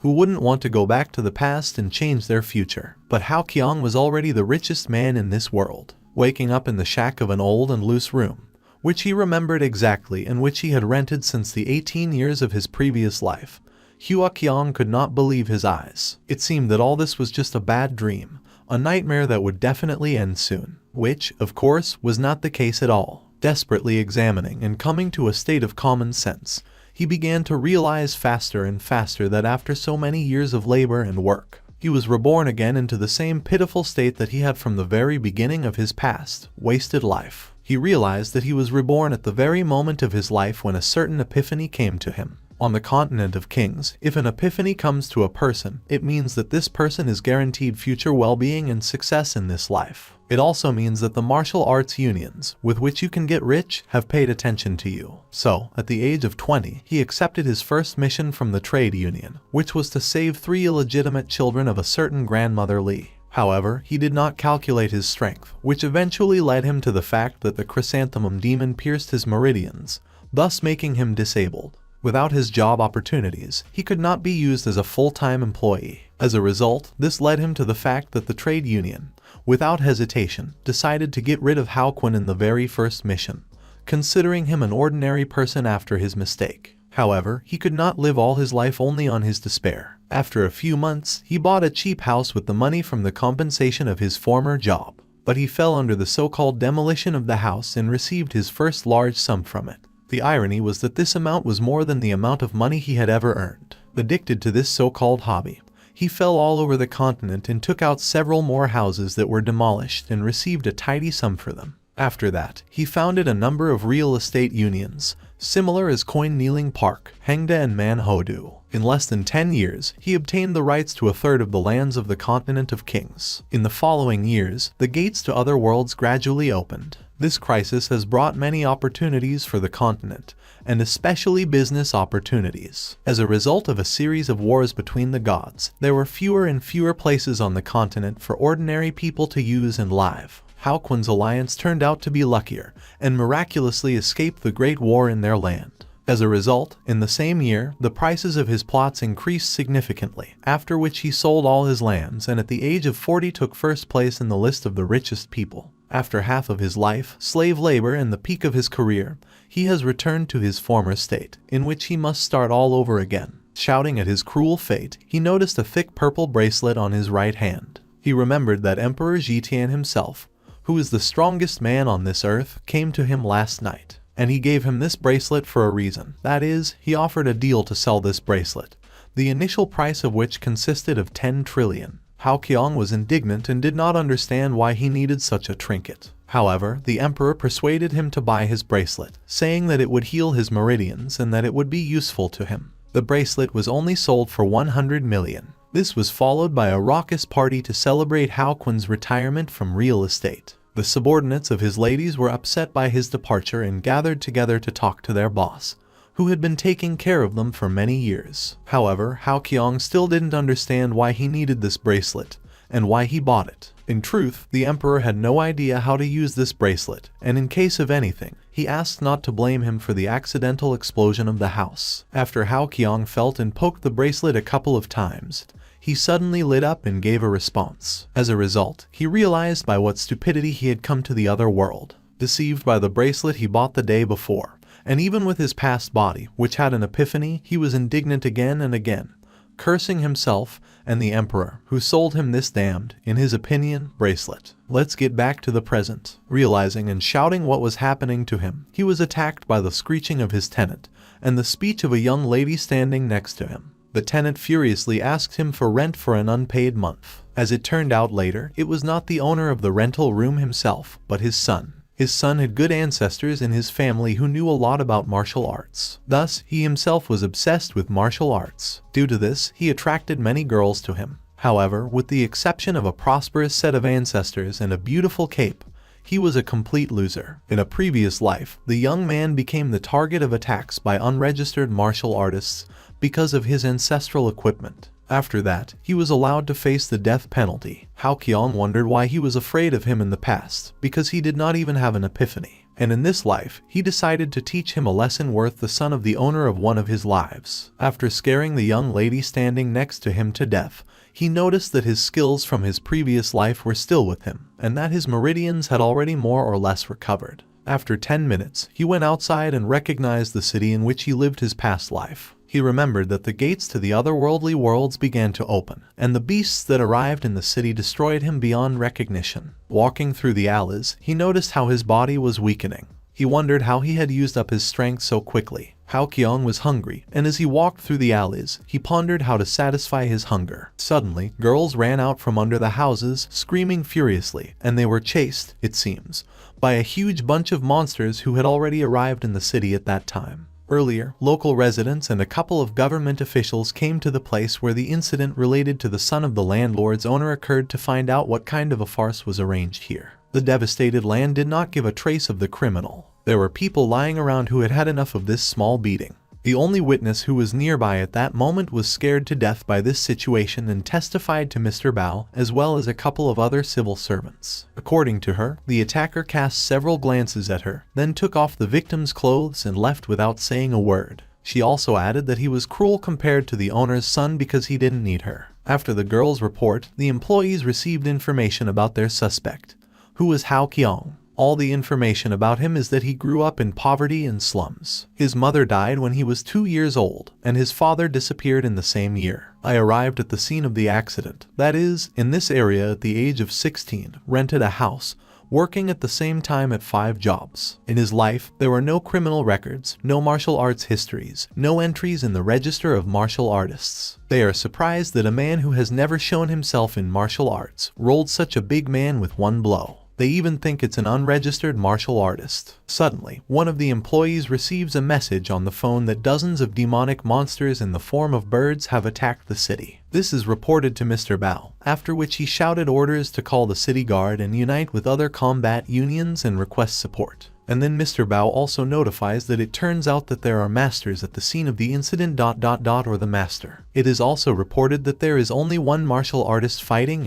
Who wouldn't want to go back to the past and change their future? But Hao Qiang was already the richest man in this world, waking up in the shack of an old and loose room, which he remembered exactly and which he had rented since the 18 years of his previous life. Hua Qiang could not believe his eyes. It seemed that all this was just a bad dream, a nightmare that would definitely end soon, which, of course, was not the case at all. Desperately examining and coming to a state of common sense, he began to realize faster and faster that after so many years of labor and work, he was reborn again into the same pitiful state that he had from the very beginning of his past, wasted life. He realized that he was reborn at the very moment of his life when a certain epiphany came to him. On the continent of kings, if an epiphany comes to a person, it means that this person is guaranteed future well-being and success in this life. It also means that the martial arts unions, with which you can get rich, have paid attention to you. So, at the age of 20, he accepted his first mission from the trade union, which was to save 3 illegitimate children of a certain grandmother Li. However, he did not calculate his strength, which eventually led him to the fact that the chrysanthemum demon pierced his meridians, thus making him disabled. Without his job opportunities, he could not be used as a full-time employee. As a result, this led him to the fact that the trade union, without hesitation, decided to get rid of Hao Kun in the very first mission, considering him an ordinary person after his mistake. However, he could not live all his life only on his despair. After a few months, he bought a cheap house with the money from the compensation of his former job, but he fell under the so-called demolition of the house and received his first large sum from it. The irony was that this amount was more than the amount of money he had ever earned. Addicted to this so-called hobby, he fell all over the continent and took out several more houses that were demolished and received a tidy sum for them. After that, he founded a number of real estate unions, similar as Coin Kneeling Park, Hengda and Manhwa. In less than 10 years, he obtained the rights to a third of the lands of the continent of kings. In the following years, the gates to other worlds gradually opened. This crisis has brought many opportunities for the continent, and especially business opportunities. As a result of a series of wars between the gods, there were fewer and fewer places on the continent for ordinary people to use and live. Hao Kun's alliance turned out to be luckier, and miraculously escaped the Great War in their land. As a result, in the same year, the prices of his plots increased significantly, after which he sold all his lands and at the age of 40 took first place in the list of the richest people. After half of his life, slave labor and the peak of his career, he has returned to his former state, in which he must start all over again. Shouting at his cruel fate, he noticed a thick purple bracelet on his right hand. He remembered that Emperor Zhitian himself, who is the strongest man on this earth, came to him last night, and he gave him this bracelet for a reason. That is, he offered a deal to sell this bracelet, the initial price of which consisted of 10 trillion. Hao Qiang was indignant and did not understand why he needed such a trinket. However, the emperor persuaded him to buy his bracelet, saying that it would heal his meridians and that it would be useful to him. The bracelet was only sold for 100 million. This was followed by a raucous party to celebrate Hao Kun's retirement from real estate. The subordinates of his ladies were upset by his departure and gathered together to talk to their boss, who had been taking care of them for many years. However, Hao Qiang still didn't understand why he needed this bracelet, and why he bought it. In truth, the emperor had no idea how to use this bracelet, and in case of anything, he asked not to blame him for the accidental explosion of the house. After Hao Qiang felt and poked the bracelet a couple of times, he suddenly lit up and gave a response. As a result, he realized by what stupidity he had come to the other world. Deceived by the bracelet he bought the day before, and even with his past body, which had an epiphany, he was indignant again and again, cursing himself and the emperor, who sold him this damned, in his opinion, bracelet. Let's get back to the present. Realizing and shouting what was happening to him, he was attacked by the screeching of his tenant, and the speech of a young lady standing next to him. The tenant furiously asked him for rent for an unpaid month. As it turned out later, it was not the owner of the rental room himself, but his son. His son had good ancestors in his family who knew a lot about martial arts. Thus, he himself was obsessed with martial arts. Due to this, he attracted many girls to him. However, with the exception of a prosperous set of ancestors and a beautiful cape, he was a complete loser. In a previous life, the young man became the target of attacks by unregistered martial artists because of his ancestral equipment. After that, he was allowed to face the death penalty. Hao Qiang wondered why he was afraid of him in the past, because he did not even have an epiphany. and in this life, he decided to teach him a lesson worth the son of the owner of one of his lives. After scaring the young lady standing next to him to death, he noticed that his skills from his previous life were still with him, and that his meridians had already more or less recovered. After 10 minutes, he went outside and recognized the city in which he lived his past life. He remembered that the gates to the otherworldly worlds began to open, and the beasts that arrived in the city destroyed him beyond recognition. Walking through the alleys, he noticed how his body was weakening. He wondered how he had used up his strength so quickly. Hao Qiong was hungry, and as he walked through the alleys, he pondered how to satisfy his hunger. Suddenly, girls ran out from under the houses, screaming furiously, and they were chased, it seems, by a huge bunch of monsters who had already arrived in the city at that time. Earlier, local residents and a couple of government officials came to the place where the incident related to the son of the landlord's owner occurred to find out what kind of a farce was arranged here. The devastated land did not give a trace of the criminal. There were people lying around who had had enough of this small beating. The only witness who was nearby at that moment was scared to death by this situation and testified to Mr. Bao, as well as a couple of other civil servants. According to her, the attacker cast several glances at her, then took off the victim's clothes and left without saying a word. She also added that he was cruel compared to the owner's son because he didn't need her. After the girl's report, the employees received information about their suspect, who was Hao Qiong. All the information about him is that he grew up in poverty and slums. His mother died when he was 2 years old, and his father disappeared in the same year. I arrived at the scene of the accident, that is, in this area at the age of 16, rented a house, working at the same time at 5 jobs. In his life, there were no criminal records, no martial arts histories, no entries in the register of martial artists. They are surprised that a man who has never shown himself in martial arts rolled such a big man with one blow. They even think it's an unregistered martial artist. Suddenly, one of the employees receives a message on the phone that dozens of demonic monsters in the form of birds have attacked the city. This is reported to Mr. Bao, after which he shouted orders to call the city guard and unite with other combat unions and request support. And then Mr. Bao also notifies that it turns out that there are masters at the scene of the incident ... or the master. It is also reported that there is only one martial artist fighting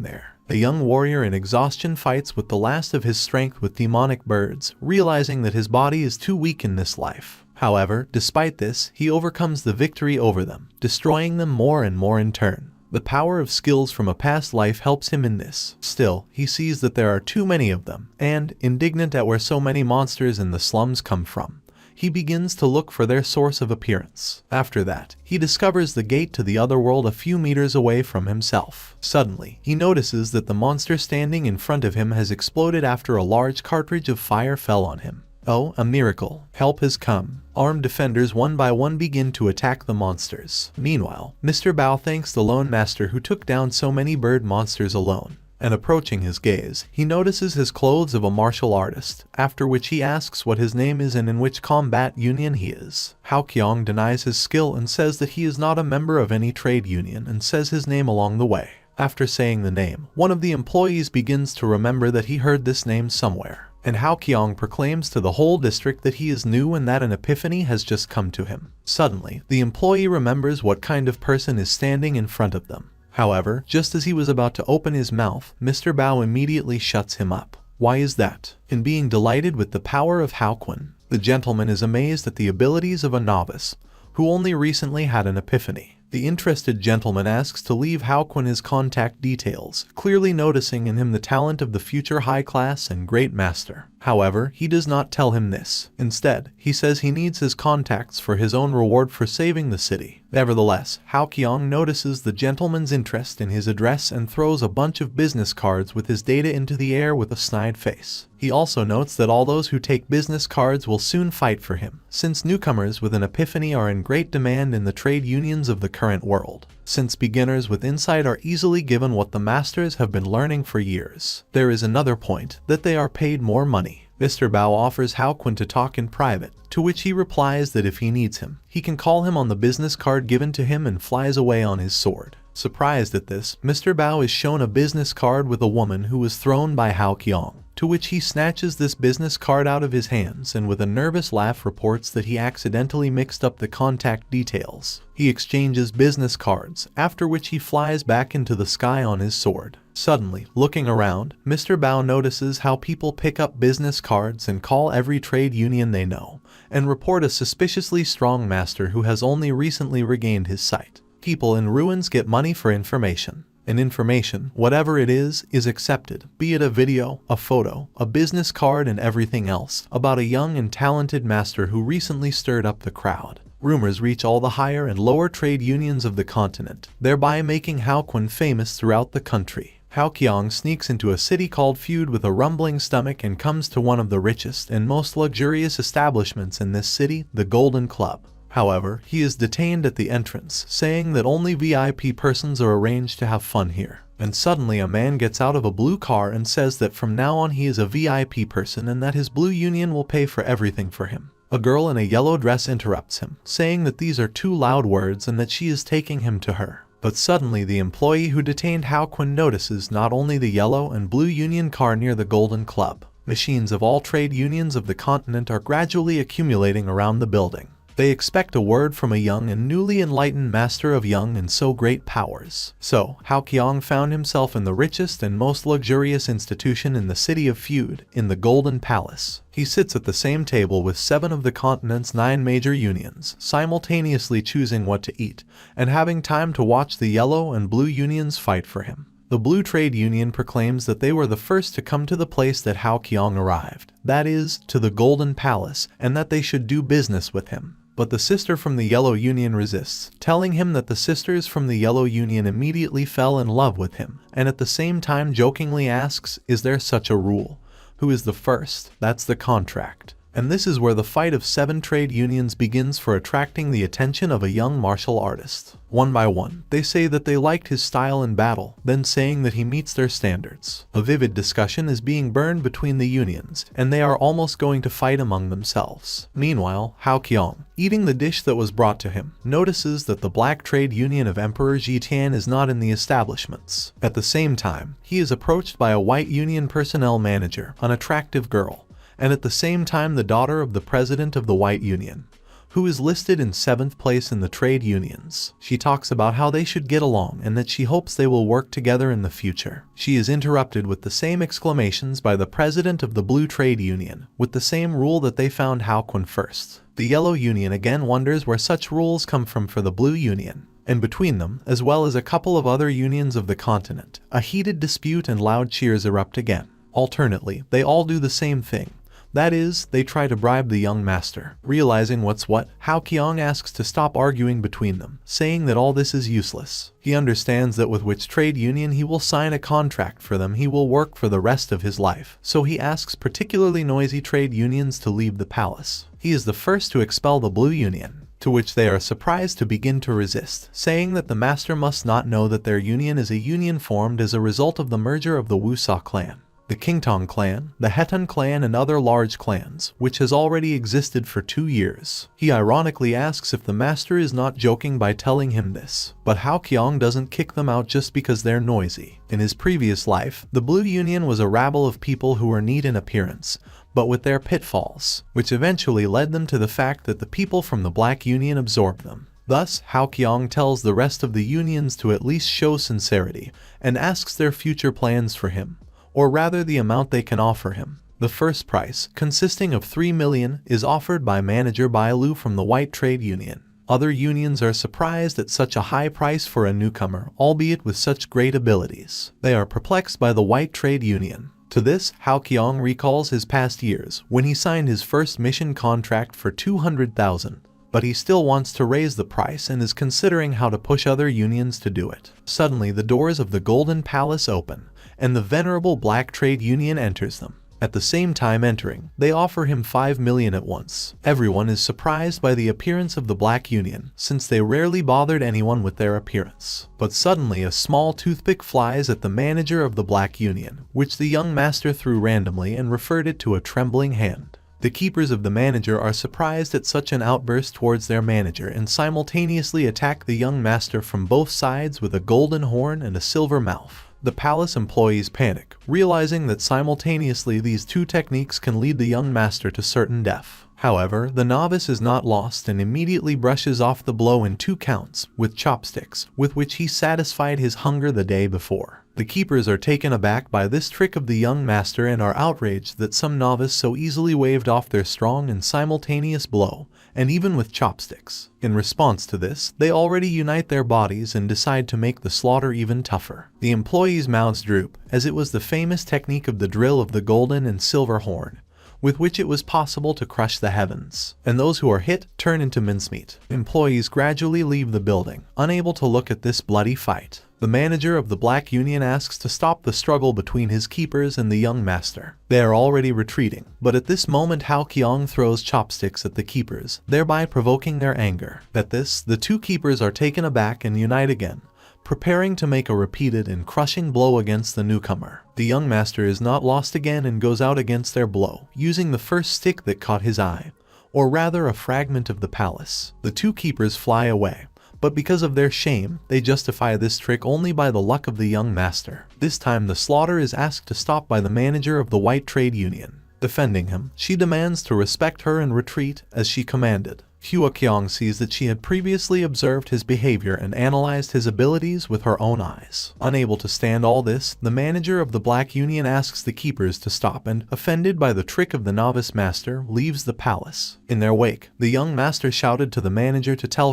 there. A young warrior in exhaustion fights with the last of his strength with demonic birds, realizing that his body is too weak in this life. However, despite this, he overcomes the victory over them, destroying them more and more in turn. The power of skills from a past life helps him in this. Still, he sees that there are too many of them, and, indignant at where so many monsters in the slums come from, he begins to look for their source of appearance. After that, he discovers the gate to the other world a few meters away from himself. Suddenly, he notices that the monster standing in front of him has exploded after a large cartridge of fire fell on him. Oh, a miracle. Help has come. Armed defenders one by one begin to attack the monsters. Meanwhile, Mr. Bao thanks the lone master who took down so many bird monsters alone. And approaching his gaze, he notices his clothes of a martial artist, after which he asks what his name is and in which combat union he is. Hao Qiong denies his skill and says that he is not a member of any trade union and says his name along the way. After saying the name, one of the employees begins to remember that he heard this name somewhere. And Hao Qiong proclaims to the whole district that he is new and that an epiphany has just come to him. Suddenly, the employee remembers what kind of person is standing in front of them. However, just as he was about to open his mouth, Mr. Bao immediately shuts him up. Why is that? In being delighted with the power of Hao Kun, the gentleman is amazed at the abilities of a novice, who only recently had an epiphany. The interested gentleman asks to leave Hao Kun his contact details, clearly noticing in him the talent of the future high class and great master. However, he does not tell him this. Instead, he says he needs his contacts for his own reward for saving the city. Nevertheless, Hao Qiong notices the gentleman's interest in his address and throws a bunch of business cards with his data into the air with a snide face. He also notes that all those who take business cards will soon fight for him, since newcomers with an epiphany are in great demand in the trade unions of the current world. Since beginners with insight are easily given what the masters have been learning for years. There is another point, that they are paid more money. Mr. Bao offers Hao Kun to talk in private, to which he replies that if he needs him, he can call him on the business card given to him and flies away on his sword. Surprised at this, Mr. Bao is shown a business card with a woman who was thrown by Hao Qiong. to which he snatches this business card out of his hands and with a nervous laugh reports that he accidentally mixed up the contact details. He exchanges business cards, after which he flies back into the sky on his sword. Suddenly, looking around, Mr. Bao notices how people pick up business cards and call every trade union they know, and report a suspiciously strong master who has only recently regained his sight. People in ruins get money for information. And information, whatever it is accepted, be it a video, a photo, a business card and everything else, about a young and talented master who recently stirred up the crowd. Rumors reach all the higher and lower trade unions of the continent, thereby making Hao Kun famous throughout the country. Hao Qiang sneaks into a city called Feud with a rumbling stomach and comes to one of the richest and most luxurious establishments in this city, the Golden Club. However, he is detained at the entrance, saying that only VIP persons are arranged to have fun here. And suddenly a man gets out of a blue car and says that from now on he is a VIP person and that his blue union will pay for everything for him. A girl in a yellow dress interrupts him, saying that these are too loud words and that she is taking him to her. But suddenly the employee who detained Hao Kun notices not only the yellow and blue union car near the Golden Club. Machines of all trade unions of the continent are gradually accumulating around the building. They expect a word from a young and newly enlightened master of young and so great powers. So, Hao Qiang found himself in the richest and most luxurious institution in the city of Feud, in the Golden Palace. He sits at the same table with 7 of the continent's 9 major unions, simultaneously choosing what to eat, and having time to watch the yellow and blue unions fight for him. The Blue Trade Union proclaims that they were the first to come to the place that Hao Qiang arrived, that is, to the Golden Palace, and that they should do business with him. But the sister from the Yellow Union resists, telling him that the sisters from the Yellow Union immediately fell in love with him, and at the same time jokingly asks, is there such a rule? Who is the first? That's the contract. And this is where the fight of 7 trade unions begins for attracting the attention of a young martial artist. One by one, they say that they liked his style in battle, then saying that he meets their standards. A vivid discussion is being burned between the unions, and they are almost going to fight among themselves. Meanwhile, Hao Qiang, eating the dish that was brought to him, notices that the Black Trade Union of Emperor Jitian is not in the establishments. At the same time, he is approached by a white union personnel manager, an attractive girl, and at the same time the daughter of the president of the White Union, who is listed in 7th place in the trade unions. She talks about how they should get along and that she hopes they will work together in the future. She is interrupted with the same exclamations by the president of the Blue Trade Union, with the same rule that they found Hao Kun first. The Yellow Union again wonders where such rules come from for the Blue Union. And between them, as well as a couple of other unions of the continent, a heated dispute and loud cheers erupt again. Alternately, they all do the same thing. That is, they try to bribe the young master. Realizing what's what, Hao Qiang asks to stop arguing between them, saying that all this is useless. He understands that with which trade union he will sign a contract for them he will work for the rest of his life, so he asks particularly noisy trade unions to leave the palace. He is the first to expel the Blue Union, to which they are surprised to begin to resist, saying that the master must not know that their union is a union formed as a result of the merger of the Wusa clan, the Qingtong clan, the Hetan clan and other large clans, which has already existed for 2 years. He ironically asks if the master is not joking by telling him this, but Hao Qiang doesn't kick them out just because they're noisy. In his previous life, the Blue Union was a rabble of people who were neat in appearance, but with their pitfalls, which eventually led them to the fact that the people from the Black Union absorbed them. Thus, Hao Qiang tells the rest of the unions to at least show sincerity, and asks their future plans for him, or rather the amount they can offer him. The first price, consisting of 3 million, is offered by manager Bai Lu from the White Trade Union. Other unions are surprised at such a high price for a newcomer, albeit with such great abilities. They are perplexed by the White Trade Union. To this, Hao Qiang recalls his past years, when he signed his first mission contract for 200,000. But he still wants to raise the price and is considering how to push other unions to do it. Suddenly, the doors of the Golden Palace open, and the venerable Black Trade Union enters them. At the same time entering, they offer him 5 million at once. Everyone is surprised by the appearance of the Black Union, since they rarely bothered anyone with their appearance. But suddenly a small toothpick flies at the manager of the Black Union, which the young master threw randomly and referred it to a trembling hand. The keepers of the manager are surprised at such an outburst towards their manager and simultaneously attack the young master from both sides with a golden horn and a silver mouth. The palace employees panic, realizing that simultaneously these two techniques can lead the young master to certain death. However, the novice is not lost and immediately brushes off the blow in 2 counts with chopsticks, with which he satisfied his hunger the day before. The keepers are taken aback by this trick of the young master and are outraged that some novice so easily waved off their strong and simultaneous blow, and even with chopsticks. In response to this, they already unite their bodies and decide to make the slaughter even tougher. The employees' mouths droop, as it was the famous technique of the drill of the golden and silver horn, with which it was possible to crush the heavens, and those who are hit turn into mincemeat. Employees gradually leave the building, unable to look at this bloody fight. The manager of the Black Union asks to stop the struggle between his keepers and the young master. They are already retreating, but at this moment Hao Qiong throws chopsticks at the keepers, thereby provoking their anger. At this, the 2 keepers are taken aback and unite again, preparing to make a repeated and crushing blow against the newcomer. The young master is not lost again and goes out against their blow, using the first stick that caught his eye, or rather a fragment of the palace. The 2 keepers fly away, but because of their shame, they justify this trick only by the luck of the young master. This time the slaughter is asked to stop by the manager of the White Trade Union. Defending him, she demands to respect her and retreat, as she commanded. Hua Qiong sees that she had previously observed his behavior and analyzed his abilities with her own eyes. Unable to stand all this, the manager of the Black Union asks the keepers to stop and, offended by the trick of the novice master, leaves the palace. In their wake, the young master shouted to the manager to tell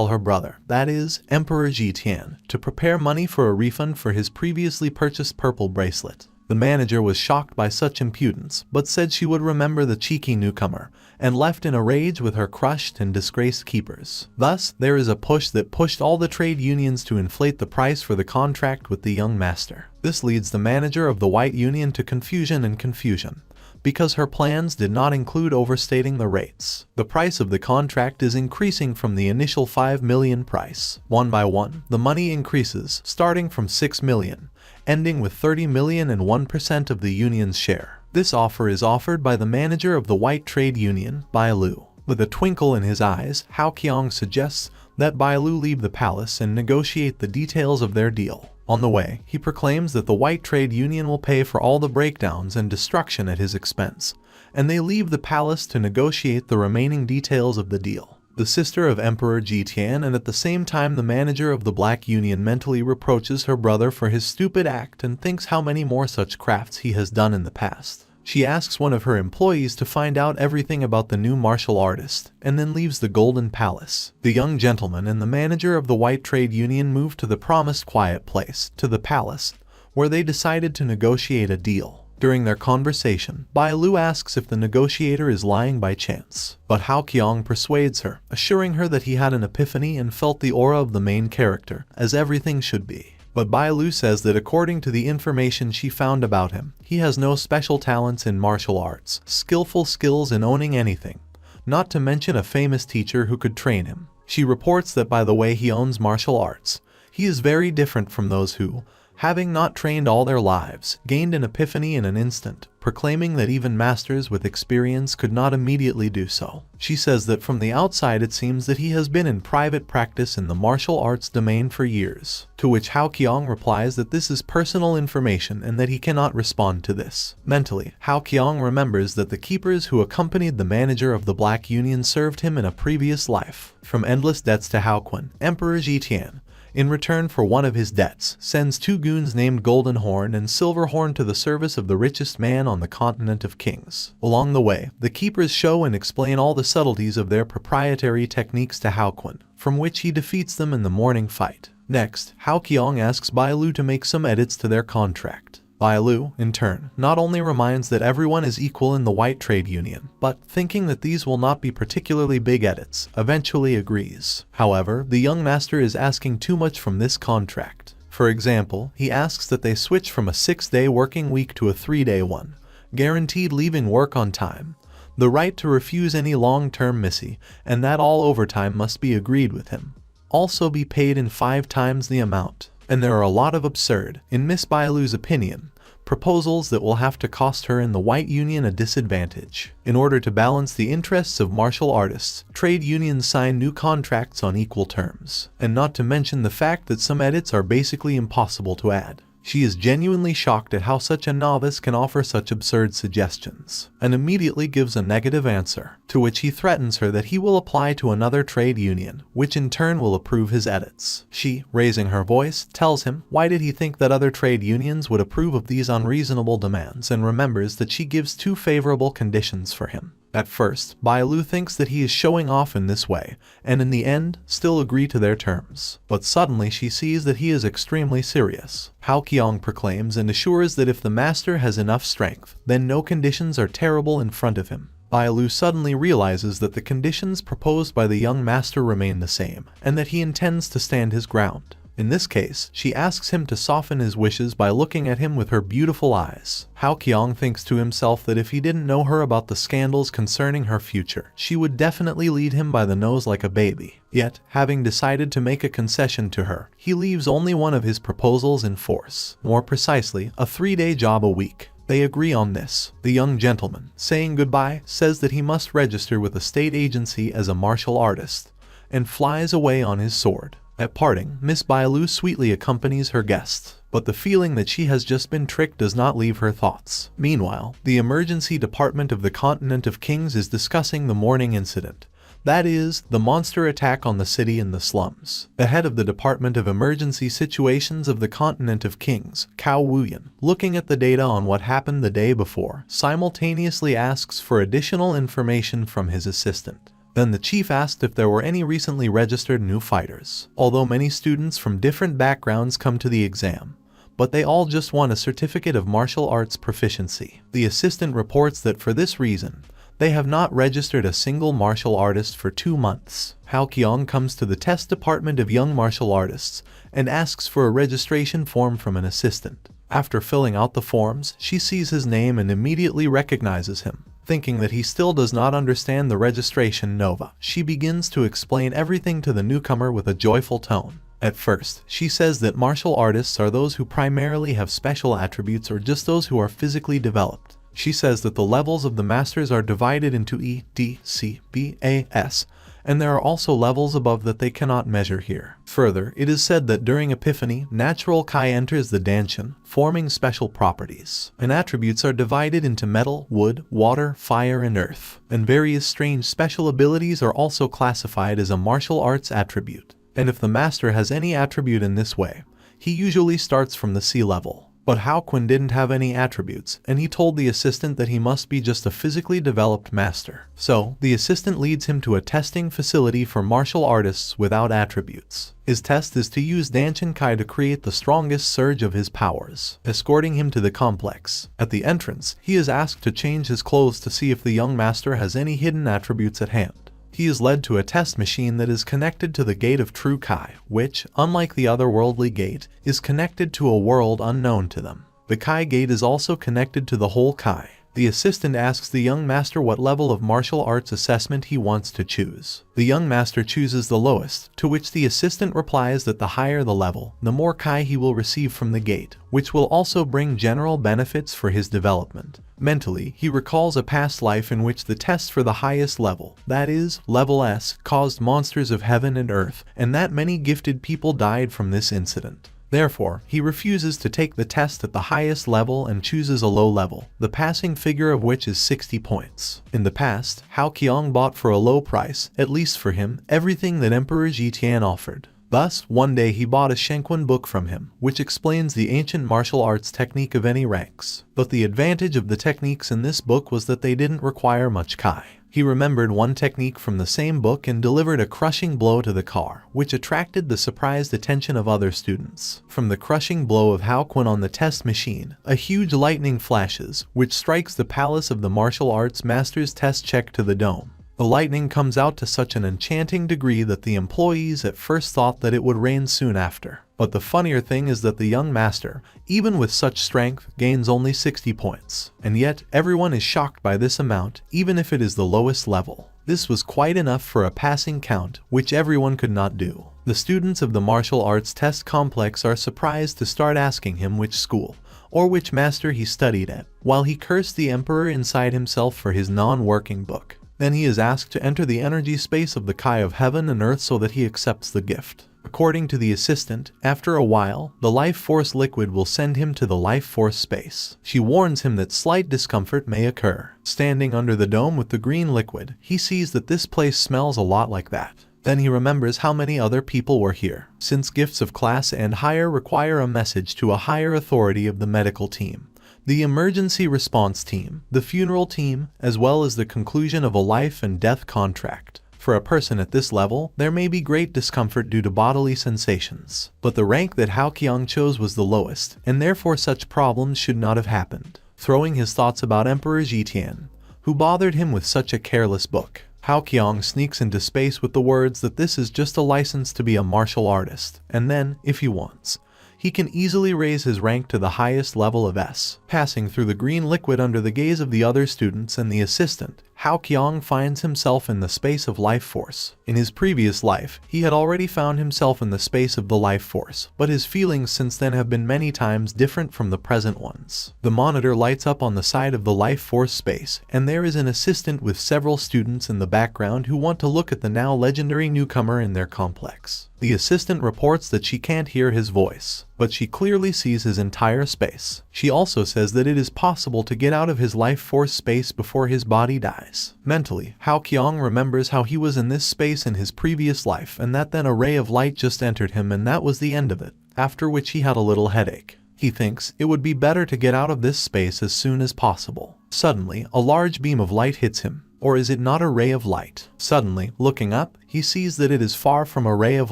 her brother, that is, Emperor Jitian, to prepare money for a refund for his previously purchased purple bracelet. The manager was shocked by such impudence, but said she would remember the cheeky newcomer, and left in a rage with her crushed and disgraced keepers. Thus, there is a push that pushed all the trade unions to inflate the price for the contract with the young master. This leads the manager of the White Union to confusion, because her plans did not include overstating the rates. The price of the contract is increasing from the initial 5 million price. One by one, the money increases, starting from 6 million, ending with 30 million and 1% of the union's share. This offer is offered by the manager of the White Trade Union, Bai Lu. With a twinkle in his eyes, Hao Qiong suggests that Bai Lu leave the palace and negotiate the details of their deal. On the way, he proclaims that the White Trade Union will pay for all the breakdowns and destruction at his expense, and they leave the palace to negotiate the remaining details of the deal. The sister of Emperor Jitian and at the same time the manager of the Black Union mentally reproaches her brother for his stupid act and thinks how many more such crafts he has done in the past. She asks one of her employees to find out everything about the new martial artist, and then leaves the Golden Palace. The young gentleman and the manager of the White Trade Union move to the promised quiet place, to the palace, where they decided to negotiate a deal. During their conversation, Bai Lu asks if the negotiator is lying by chance, but Hao Qiong persuades her, assuring her that he had an epiphany and felt the aura of the main character, as everything should be. But Bai Lu says that according to the information she found about him, he has no special talents in martial arts, skillful skills in owning anything, not to mention a famous teacher who could train him. She reports that by the way he owns martial arts, he is very different from those who, having not trained all their lives, gained an epiphany in an instant, proclaiming that even masters with experience could not immediately do so. She says that from the outside it seems that he has been in private practice in the martial arts domain for years, to which Hao Qiong replies that this is personal information and that he cannot respond to this. Mentally, Hao Qiong remembers that the keepers who accompanied the manager of the Black Union served him in a previous life. From endless debts to Hao Kun, Emperor Jitian, in return for one of his debts, sends 2 goons named Golden Horn and Silver Horn to the service of the richest man on the continent of kings. Along the way, the keepers show and explain all the subtleties of their proprietary techniques to Hao Kun, from which he defeats them in the morning fight. Next, Hao Qiong asks Bai Lu to make some edits to their contract. Bai Lu, in turn, not only reminds that everyone is equal in the White Trade Union, but, thinking that these will not be particularly big edits, eventually agrees. However, the young master is asking too much from this contract. For example, he asks that they switch from a 6-day working week to a 3-day one, guaranteed leaving work on time, the right to refuse any long-term missy, and that all overtime must be agreed with him. Also be paid in 5 times the amount. And there are a lot of absurd, in Miss Bai Lu's opinion, proposals that will have to cost her and the White Union a disadvantage. In order to balance the interests of martial artists, trade unions sign new contracts on equal terms, and not to mention the fact that some edits are basically impossible to add. She is genuinely shocked at how such a novice can offer such absurd suggestions, and immediately gives a negative answer, to which he threatens her that he will apply to another trade union, which in turn will approve his edits. She, raising her voice, tells him why did he think that other trade unions would approve of these unreasonable demands, and remembers that she gives 2 favorable conditions for him. At first, Bailu thinks that he is showing off in this way, and in the end, still agree to their terms. But suddenly she sees that he is extremely serious. Hao Qiong proclaims and assures that if the master has enough strength, then no conditions are terrible in front of him. Bailu suddenly realizes that the conditions proposed by the young master remain the same, and that he intends to stand his ground. In this case, she asks him to soften his wishes by looking at him with her beautiful eyes. Hao Qiong thinks to himself that if he didn't know her about the scandals concerning her future, she would definitely lead him by the nose like a baby. Yet, having decided to make a concession to her, he leaves only one of his proposals in force. More precisely, a 3-day job a week. They agree on this. The young gentleman, saying goodbye, says that he must register with a state agency as a martial artist, and flies away on his sword. At parting, Miss Bailu sweetly accompanies her guests, but the feeling that she has just been tricked does not leave her thoughts. Meanwhile, the emergency department of the Continent of Kings is discussing the morning incident. That is, the monster attack on the city in the slums. The head of the Department of Emergency Situations of the Continent of Kings, Cao Wuyan, looking at the data on what happened the day before, simultaneously asks for additional information from his assistant. Then the chief asked if there were any recently registered new fighters, although many students from different backgrounds come to the exam, but they all just want a certificate of martial arts proficiency. The assistant reports that for this reason, they have not registered a single martial artist for 2 months. Hao Qiong comes to the test department of young martial artists and asks for a registration form from an assistant. After filling out the forms, she sees his name and immediately recognizes him. Thinking that he still does not understand the registration nova, she begins to explain everything to the newcomer with a joyful tone. At first, she says that martial artists are those who primarily have special attributes or just those who are physically developed. She says that the levels of the masters are divided into E, D, C, B, A, S, and there are also levels above that they cannot measure here. Further, it is said that during Epiphany, natural Kai enters the Danshan, forming special properties, and attributes are divided into metal, wood, water, fire, and earth, and various strange special abilities are also classified as a martial arts attribute. And if the master has any attribute in this way, he usually starts from the C level. But Hao Kun didn't have any attributes, and he told the assistant that he must be just a physically developed master. So, the assistant leads him to a testing facility for martial artists without attributes. His test is to use Danshan Kai to create the strongest surge of his powers, escorting him to the complex. At the entrance, he is asked to change his clothes to see if the young master has any hidden attributes at hand. He is led to a test machine that is connected to the Gate of True Kai, which, unlike the otherworldly gate, is connected to a world unknown to them. The Kai Gate is also connected to the whole Kai. The assistant asks the young master what level of martial arts assessment he wants to choose. The young master chooses the lowest, to which the assistant replies that the higher the level, the more Kai he will receive from the gate, which will also bring general benefits for his development. Mentally, he recalls a past life in which the test for the highest level, that is, level S, caused monsters of heaven and earth, and that many gifted people died from this incident. Therefore, he refuses to take the test at the highest level and chooses a low level, the passing figure of which is 60 points. In the past, Hao Qiong bought for a low price, at least for him, everything that Emperor Jitian offered. Thus, one day he bought a Shenquan book from him, which explains the ancient martial arts technique of any ranks. But the advantage of the techniques in this book was that they didn't require much Kai. He remembered one technique from the same book and delivered a crushing blow to the car, which attracted the surprised attention of other students. From the crushing blow of Hao Kun on the test machine, a huge lightning flashes, which strikes the palace of the martial arts master's test check to the dome. The lightning comes out to such an enchanting degree that the employees at first thought that it would rain soon after. But the funnier thing is that the young master, even with such strength, gains only 60 points. And yet, everyone is shocked by this amount, even if it is the lowest level. This was quite enough for a passing count, which everyone could not do. The students of the martial arts test complex are surprised to start asking him which school, or which master he studied at, while he cursed the emperor inside himself for his non-working book. Then he is asked to enter the energy space of the Kai of heaven and earth so that he accepts the gift. According to the assistant, after a while, the life force liquid will send him to the life force space. She warns him that slight discomfort may occur. Standing under the dome with the green liquid, he sees that this place smells a lot like that. Then he remembers how many other people were here, since gifts of class and higher require a message to a higher authority of the medical team, the emergency response team, the funeral team, as well as the conclusion of a life and death contract. For a person at this level, there may be great discomfort due to bodily sensations, but the rank that Hao Qiang chose was the lowest, and therefore such problems should not have happened. Throwing his thoughts about Emperor Zhitian, who bothered him with such a careless book, Hao Qiang sneaks into space with the words that this is just a license to be a martial artist, and then, if he wants, he can easily raise his rank to the highest level of S. Passing through the green liquid under the gaze of the other students and the assistant, Hao Qiang finds himself in the space of life force. In his previous life, he had already found himself in the space of the life force, but his feelings since then have been many times different from the present ones. The monitor lights up on the side of the life force space, and there is an assistant with several students in the background who want to look at the now legendary newcomer in their complex. The assistant reports that she can't hear his voice, but she clearly sees his entire space. She also says that it is possible to get out of his life force space before his body dies. Mentally, Hao Qiang remembers how he was in this space in his previous life and that then a ray of light just entered him and that was the end of it, after which he had a little headache. He thinks it would be better to get out of this space as soon as possible. Suddenly, a large beam of light hits him. Or is it not a ray of light? Suddenly, looking up, he sees that it is far from a ray of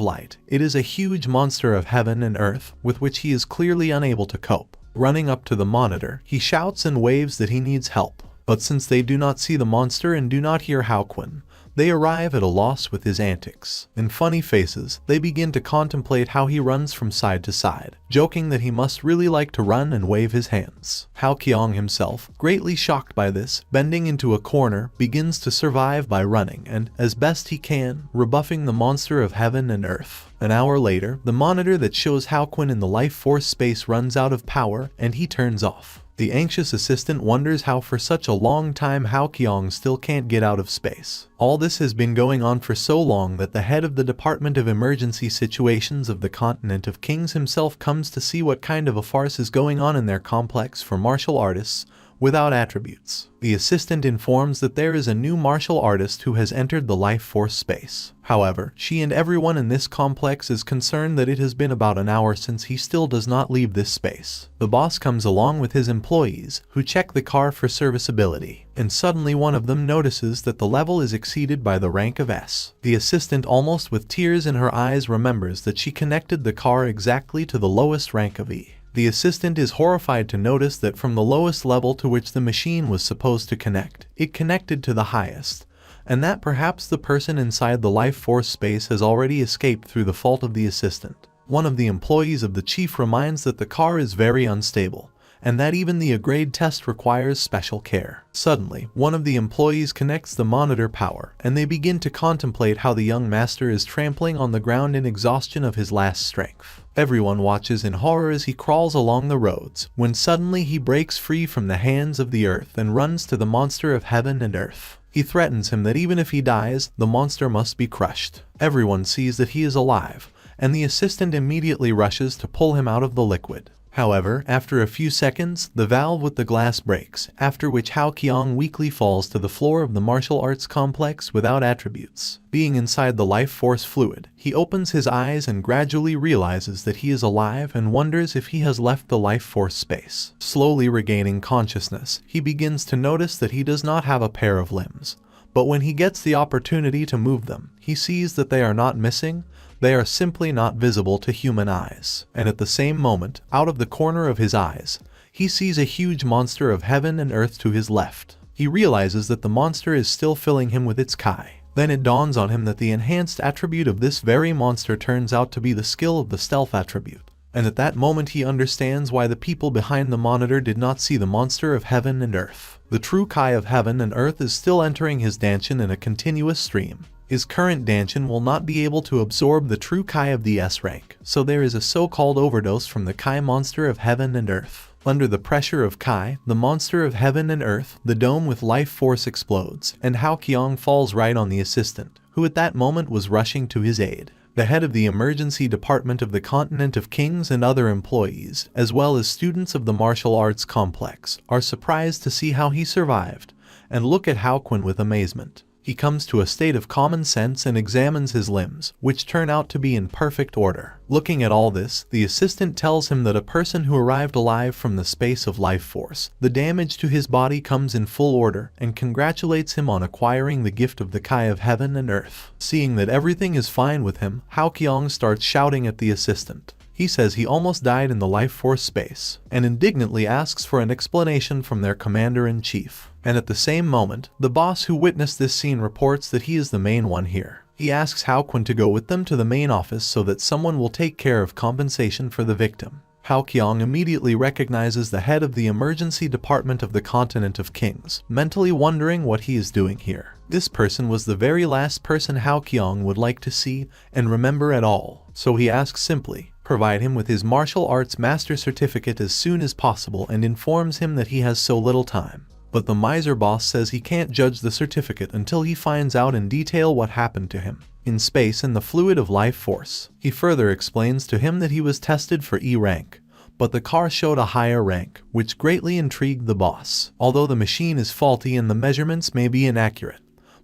light. It is a huge monster of heaven and earth, with which he is clearly unable to cope. Running up to the monitor, he shouts and waves that he needs help. But since they do not see the monster and do not hear Hao Qun, they arrive at a loss with his antics. In funny faces, they begin to contemplate how he runs from side to side, joking that he must really like to run and wave his hands. Hao Qiang himself, greatly shocked by this, bending into a corner, begins to survive by running and, as best he can, rebuffing the monster of heaven and earth. An hour later, the monitor that shows Hao Qun in the life force space runs out of power and he turns off. The anxious assistant wonders how for such a long time Hao Qiang still can't get out of space. All this has been going on for so long that the head of the Department of Emergency Situations of the Continent of Kings himself comes to see what kind of a farce is going on in their complex for martial artists without attributes. The assistant informs that there is a new martial artist who has entered the life force space. However, she and everyone in this complex is concerned that it has been about an hour since he still does not leave this space. The boss comes along with his employees, who check the car for serviceability, and suddenly one of them notices that the level is exceeded by the rank of S. The assistant, almost with tears in her eyes, remembers that she connected the car exactly to the lowest rank of E. The assistant is horrified to notice that from the lowest level to which the machine was supposed to connect, it connected to the highest, and that perhaps the person inside the life force space has already escaped through the fault of the assistant. One of the employees of the chief reminds that the car is very unstable, and that even the grade test requires special care. Suddenly, one of the employees connects the monitor power, and they begin to contemplate how the young master is trampling on the ground in exhaustion of his last strength. Everyone watches in horror as he crawls along the roads, when suddenly he breaks free from the hands of the earth and runs to the monster of heaven and earth. He threatens him that even if he dies, the monster must be crushed. Everyone sees that he is alive, and the assistant immediately rushes to pull him out of the liquid. However, after a few seconds, the valve with the glass breaks, after which Hao Qiang weakly falls to the floor of the martial arts complex without attributes. Being inside the life force fluid, he opens his eyes and gradually realizes that he is alive and wonders if he has left the life force space. Slowly regaining consciousness, he begins to notice that he does not have a pair of limbs. But when he gets the opportunity to move them, he sees that they are not missing, they are simply not visible to human eyes. And at the same moment, out of the corner of his eyes, he sees a huge monster of heaven and earth to his left. He realizes that the monster is still filling him with its kai. Then it dawns on him that the enhanced attribute of this very monster turns out to be the skill of the stealth attribute. And at that moment he understands why the people behind the monitor did not see the monster of heaven and earth. The true kai of heaven and earth is still entering his danshin in a continuous stream. His current danshin will not be able to absorb the true kai of the S rank, so there is a so-called overdose from the kai monster of heaven and earth. Under the pressure of kai, the monster of heaven and earth, the dome with life force explodes, and Hao Qiang falls right on the assistant, who at that moment was rushing to his aid. The head of the emergency department of the Continent of Kings and other employees, as well as students of the martial arts complex, are surprised to see how he survived, and look at Haoquin with amazement. He comes to a state of common sense and examines his limbs, which turn out to be in perfect order. Looking at all this, the assistant tells him that a person who arrived alive from the space of life force, the damage to his body comes in full order, and congratulates him on acquiring the gift of the Kai of heaven and earth. Seeing that everything is fine with him, Haoqiang starts shouting at the assistant. He says he almost died in the life force space, and indignantly asks for an explanation from their commander-in-chief. And at the same moment, the boss who witnessed this scene reports that he is the main one here. He asks Haoquin to go with them to the main office so that someone will take care of compensation for the victim. Haoqiang immediately recognizes the head of the emergency department of the Continent of Kings, mentally wondering what he is doing here. This person was the very last person Haoqiang would like to see and remember at all, so he asks simply, provide him with his martial arts master certificate as soon as possible and informs him that he has so little time. But the miser boss says he can't judge the certificate until he finds out in detail what happened to him in space in the fluid of life force. He further explains to him that he was tested for E rank, but the car showed a higher rank, which greatly intrigued the boss. Although the machine is faulty and the measurements may be inaccurate,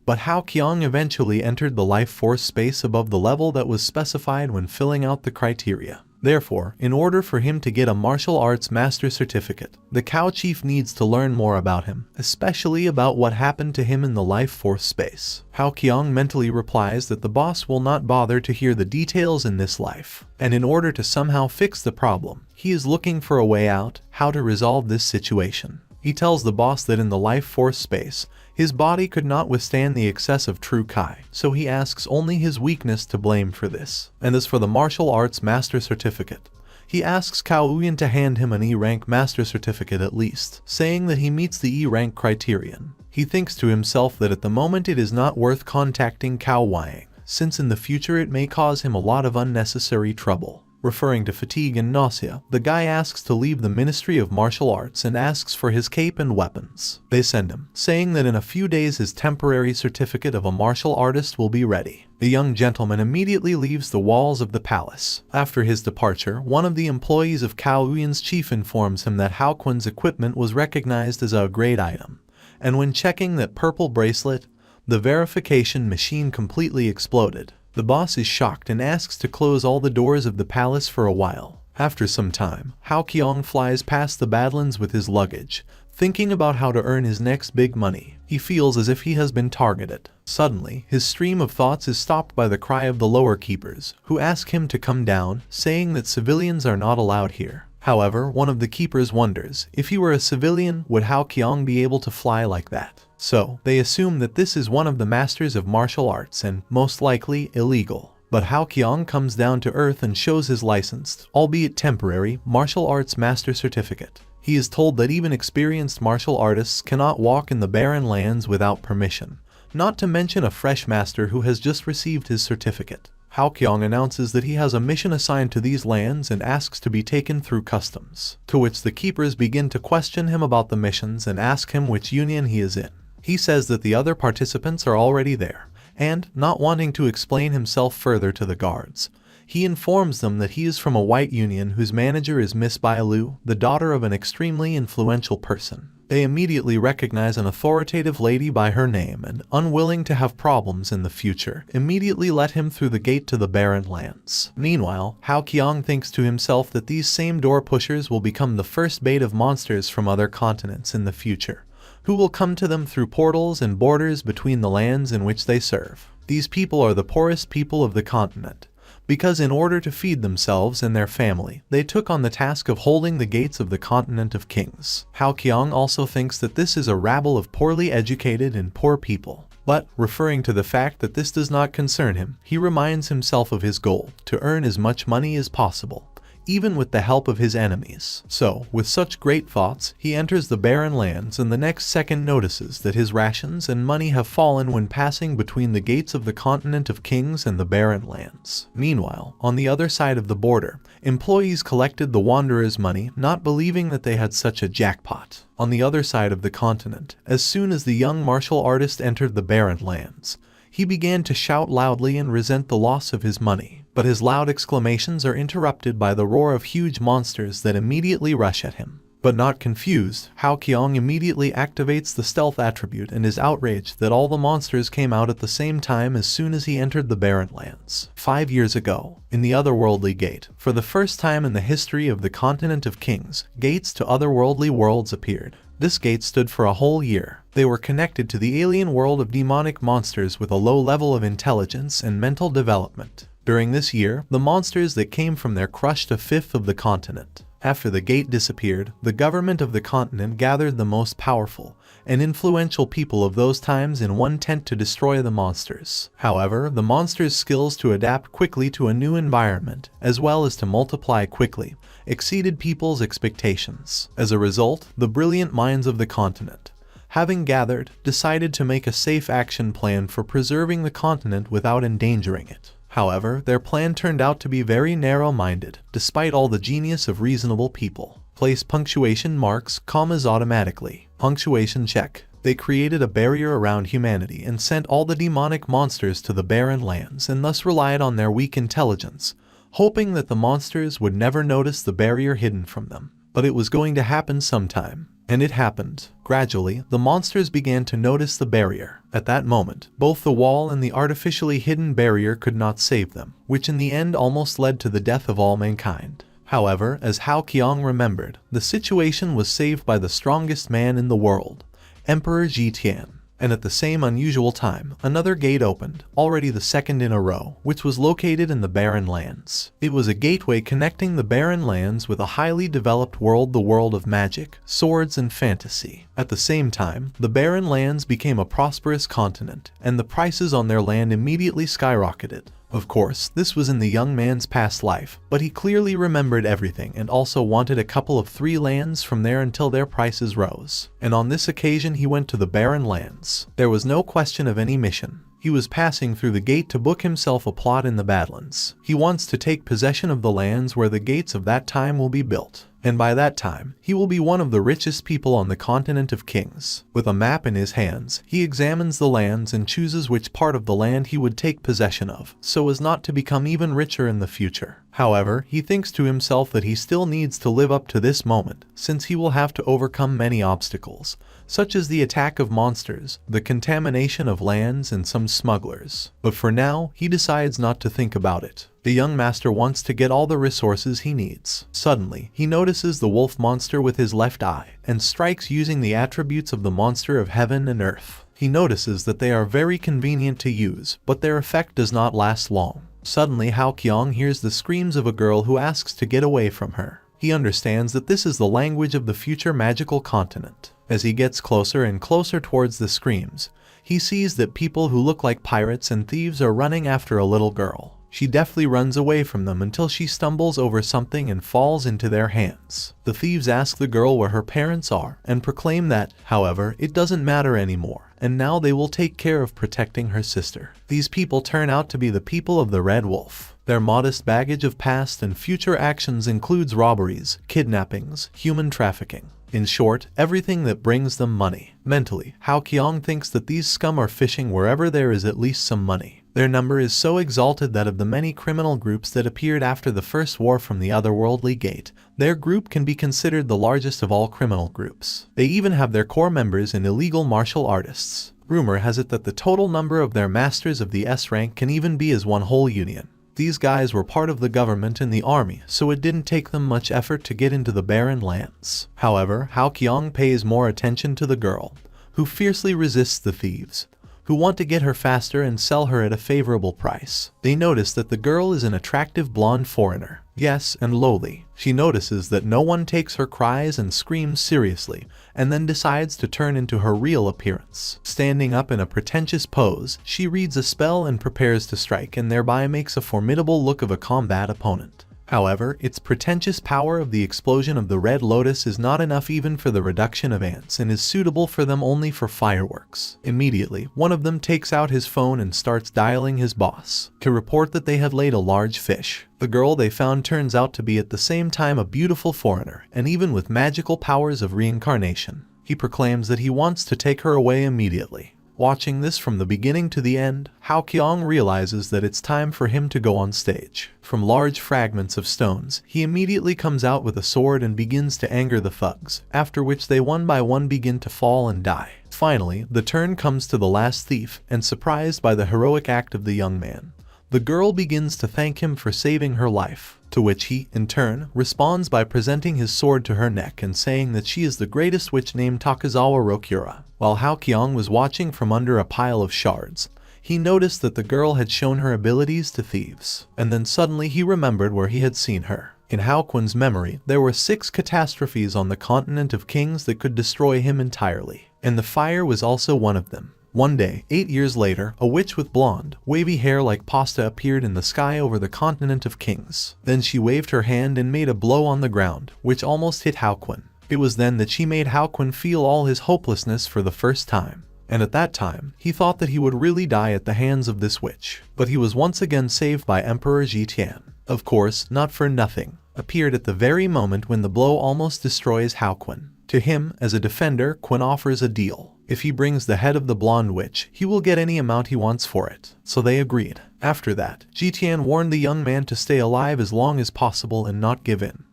but Haoqiang eventually entered the life force space above the level that was specified when filling out the criteria. Therefore, in order for him to get a martial arts master certificate, the Cow Chief needs to learn more about him, especially about what happened to him in the life force space. Haoqiang mentally replies that the boss will not bother to hear the details in this life, and in order to somehow fix the problem, he is looking for a way out, how to resolve this situation. He tells the boss that in the life force space, his body could not withstand the excess of true Kai, so he asks only his weakness to blame for this. And as for the martial arts master certificate, he asks Cao Uyan to hand him an E-rank master certificate at least, saying that he meets the E-rank criterion. He thinks to himself that at the moment it is not worth contacting Cao Wang, since in the future it may cause him a lot of unnecessary trouble. Referring to fatigue and nausea, the guy asks to leave the Ministry of Martial Arts and asks for his cape and weapons. They send him, saying that in a few days his temporary certificate of a martial artist will be ready. The young gentleman immediately leaves the walls of the palace. After his departure, one of the employees of Cao Uyan's chief informs him that Haoquin's equipment was recognized as a grade item, and when checking that purple bracelet, the verification machine completely exploded. The boss is shocked and asks to close all the doors of the palace for a while. After some time, Haoqiang flies past the Badlands with his luggage, thinking about how to earn his next big money. He feels as if he has been targeted. Suddenly, his stream of thoughts is stopped by the cry of the lower keepers, who ask him to come down, saying that civilians are not allowed here. However, one of the keepers wonders, if he were a civilian, would Haoqiang be able to fly like that? So, they assume that this is one of the masters of martial arts and, most likely, illegal. But Haoqiang comes down to earth and shows his licensed, albeit temporary, martial arts master certificate. He is told that even experienced martial artists cannot walk in the barren lands without permission, not to mention a fresh master who has just received his certificate. Haoqiang announces that he has a mission assigned to these lands and asks to be taken through customs, to which the keepers begin to question him about the missions and ask him which union he is in. He says that the other participants are already there, and, not wanting to explain himself further to the guards, he informs them that he is from a white union whose manager is Miss Bailu, the daughter of an extremely influential person. They immediately recognize an authoritative lady by her name and, unwilling to have problems in the future, immediately let him through the gate to the barren lands. Meanwhile, Haoqiang thinks to himself that these same door pushers will become the first bait of monsters from other continents in the future, who will come to them through portals and borders between the lands in which they serve. These people are the poorest people of the continent, because in order to feed themselves and their family, they took on the task of holding the gates of the Continent of Kings. Haoqiang also thinks that this is a rabble of poorly educated and poor people. But, referring to the fact that this does not concern him, he reminds himself of his goal, to earn as much money as possible, even with the help of his enemies. So, with such great thoughts, he enters the barren lands and the next second notices that his rations and money have fallen when passing between the gates of the Continent of Kings and the barren lands. Meanwhile, on the other side of the border, employees collected the wanderers' money, not believing that they had such a jackpot. On the other side of the continent, as soon as the young martial artist entered the barren lands, He began to shout loudly and resent the loss of his money, but his loud exclamations are interrupted by the roar of huge monsters that immediately rush at him. But not confused, Hao Qiong immediately activates the stealth attribute and is outraged that all the monsters came out at the same time as soon as he entered the Barren Lands. 5 years ago, in the Otherworldly Gate, for the first time in the history of the Continent of Kings, gates to otherworldly worlds appeared. This gate stood for a whole year. They were connected to the alien world of demonic monsters with a low level of intelligence and mental development. During this year, the monsters that came from there crushed a fifth of the continent. After the gate disappeared, the government of the continent gathered the most powerful and influential people of those times in one tent to destroy the monsters. However, the monsters' skills to adapt quickly to a new environment, as well as to multiply quickly, exceeded people's expectations. As a result, the brilliant minds of the continent, having gathered, decided to make a safe action plan for preserving the continent without endangering it. However, their plan turned out to be very narrow-minded, despite all the genius of reasonable people. Place punctuation marks, commas automatically. Punctuation check. They created a barrier around humanity and sent all the demonic monsters to the Barren Lands and thus relied on their weak intelligence, hoping that the monsters would never notice the barrier hidden from them. But it was going to happen sometime. And it happened. Gradually, the monsters began to notice the barrier. At that moment, both the wall and the artificially hidden barrier could not save them, which in the end almost led to the death of all mankind. However, as Hao Qiong remembered, the situation was saved by the strongest man in the world, Emperor Ji Tian. And at the same unusual time, another gate opened, already the second in a row, which was located in the Barren Lands. It was a gateway connecting the Barren Lands with a highly developed world, the world of magic, swords, and fantasy. At the same time, the Barren Lands became a prosperous continent, and the prices on their land immediately skyrocketed. Of course, this was in the young man's past life, but he clearly remembered everything and also wanted a couple of 3 lands from there until their prices rose. And on this occasion he went to the Barren Lands. There was no question of any mission. He was passing through the gate to book himself a plot in the Badlands. He wants to take possession of the lands where the gates of that time will be built. And by that time, he will be one of the richest people on the continent of kings. With a map in his hands, he examines the lands and chooses which part of the land he would take possession of, so as not to become even richer in the future. However, he thinks to himself that he still needs to live up to this moment, since he will have to overcome many obstacles, such as the attack of monsters, the contamination of lands, and some smugglers. But for now, he decides not to think about it. The young master wants to get all the resources he needs. Suddenly, he notices the wolf monster with his left eye, and strikes using the attributes of the monster of heaven and earth. He notices that they are very convenient to use, but their effect does not last long. Suddenly, Hao Qiong hears the screams of a girl who asks to get away from her. He understands that this is the language of the future magical continent. As he gets closer and closer towards the screams, he sees that people who look like pirates and thieves are running after a little girl. She deftly runs away from them until she stumbles over something and falls into their hands. The thieves ask the girl where her parents are and proclaim that, however, it doesn't matter anymore, and now they will take care of protecting her sister. These people turn out to be the people of the Red Wolf. Their modest baggage of past and future actions includes robberies, kidnappings, human trafficking. In short, everything that brings them money. Mentally, Hao Qiong thinks that these scum are fishing wherever there is at least some money. Their number is so exalted that of the many criminal groups that appeared after the first war from the Otherworldly Gate, their group can be considered the largest of all criminal groups. They even have their core members in illegal martial artists. Rumor has it that the total number of their masters of the S rank can even be as one whole union. These guys were part of the government and the army, so it didn't take them much effort to get into the Barren Lands. However, Hao Qiong pays more attention to the girl, who fiercely resists the thieves, who want to get her faster and sell her at a favorable price. They notice that the girl is an attractive blonde foreigner. Yes, and lowly. She notices that no one takes her cries and screams seriously, and then decides to turn into her real appearance. Standing up in a pretentious pose, she reads a spell and prepares to strike, and thereby makes a formidable look of a combat opponent. However, its pretentious power of the explosion of the Red Lotus is not enough even for the reduction of ants and is suitable for them only for fireworks. Immediately, one of them takes out his phone and starts dialing his boss to report that they had laid a large fish. The girl they found turns out to be at the same time a beautiful foreigner, and even with magical powers of reincarnation. He proclaims that he wants to take her away immediately. Watching this from the beginning to the end, Hao Qiong realizes that it's time for him to go on stage. From large fragments of stones, he immediately comes out with a sword and begins to anger the thugs, after which they one by one begin to fall and die. Finally, the turn comes to the last thief, and surprised by the heroic act of the young man, the girl begins to thank him for saving her life, to which he, in turn, responds by presenting his sword to her neck and saying that she is the greatest witch named Takizawa Rokura. While Hao Qiong was watching from under a pile of shards, he noticed that the girl had shown her abilities to thieves, and then suddenly he remembered where he had seen her. In Hao Quin's memory, there were 6 catastrophes on the continent of kings that could destroy him entirely, and the fire was also one of them. One day, 8 years later, a witch with blonde, wavy hair like pasta appeared in the sky over the continent of kings. Then she waved her hand and made a blow on the ground, which almost hit Hao Quin. It was then that she made Hao Quin feel all his hopelessness for the first time. And at that time, he thought that he would really die at the hands of this witch. But he was once again saved by Emperor Jitian. Of course, not for nothing, appeared at the very moment when the blow almost destroys Hao Quin. To him, as a defender, Quin offers a deal. If he brings the head of the blonde witch, he will get any amount he wants for it. So they agreed. After that, Jitian warned the young man to stay alive as long as possible and not give in.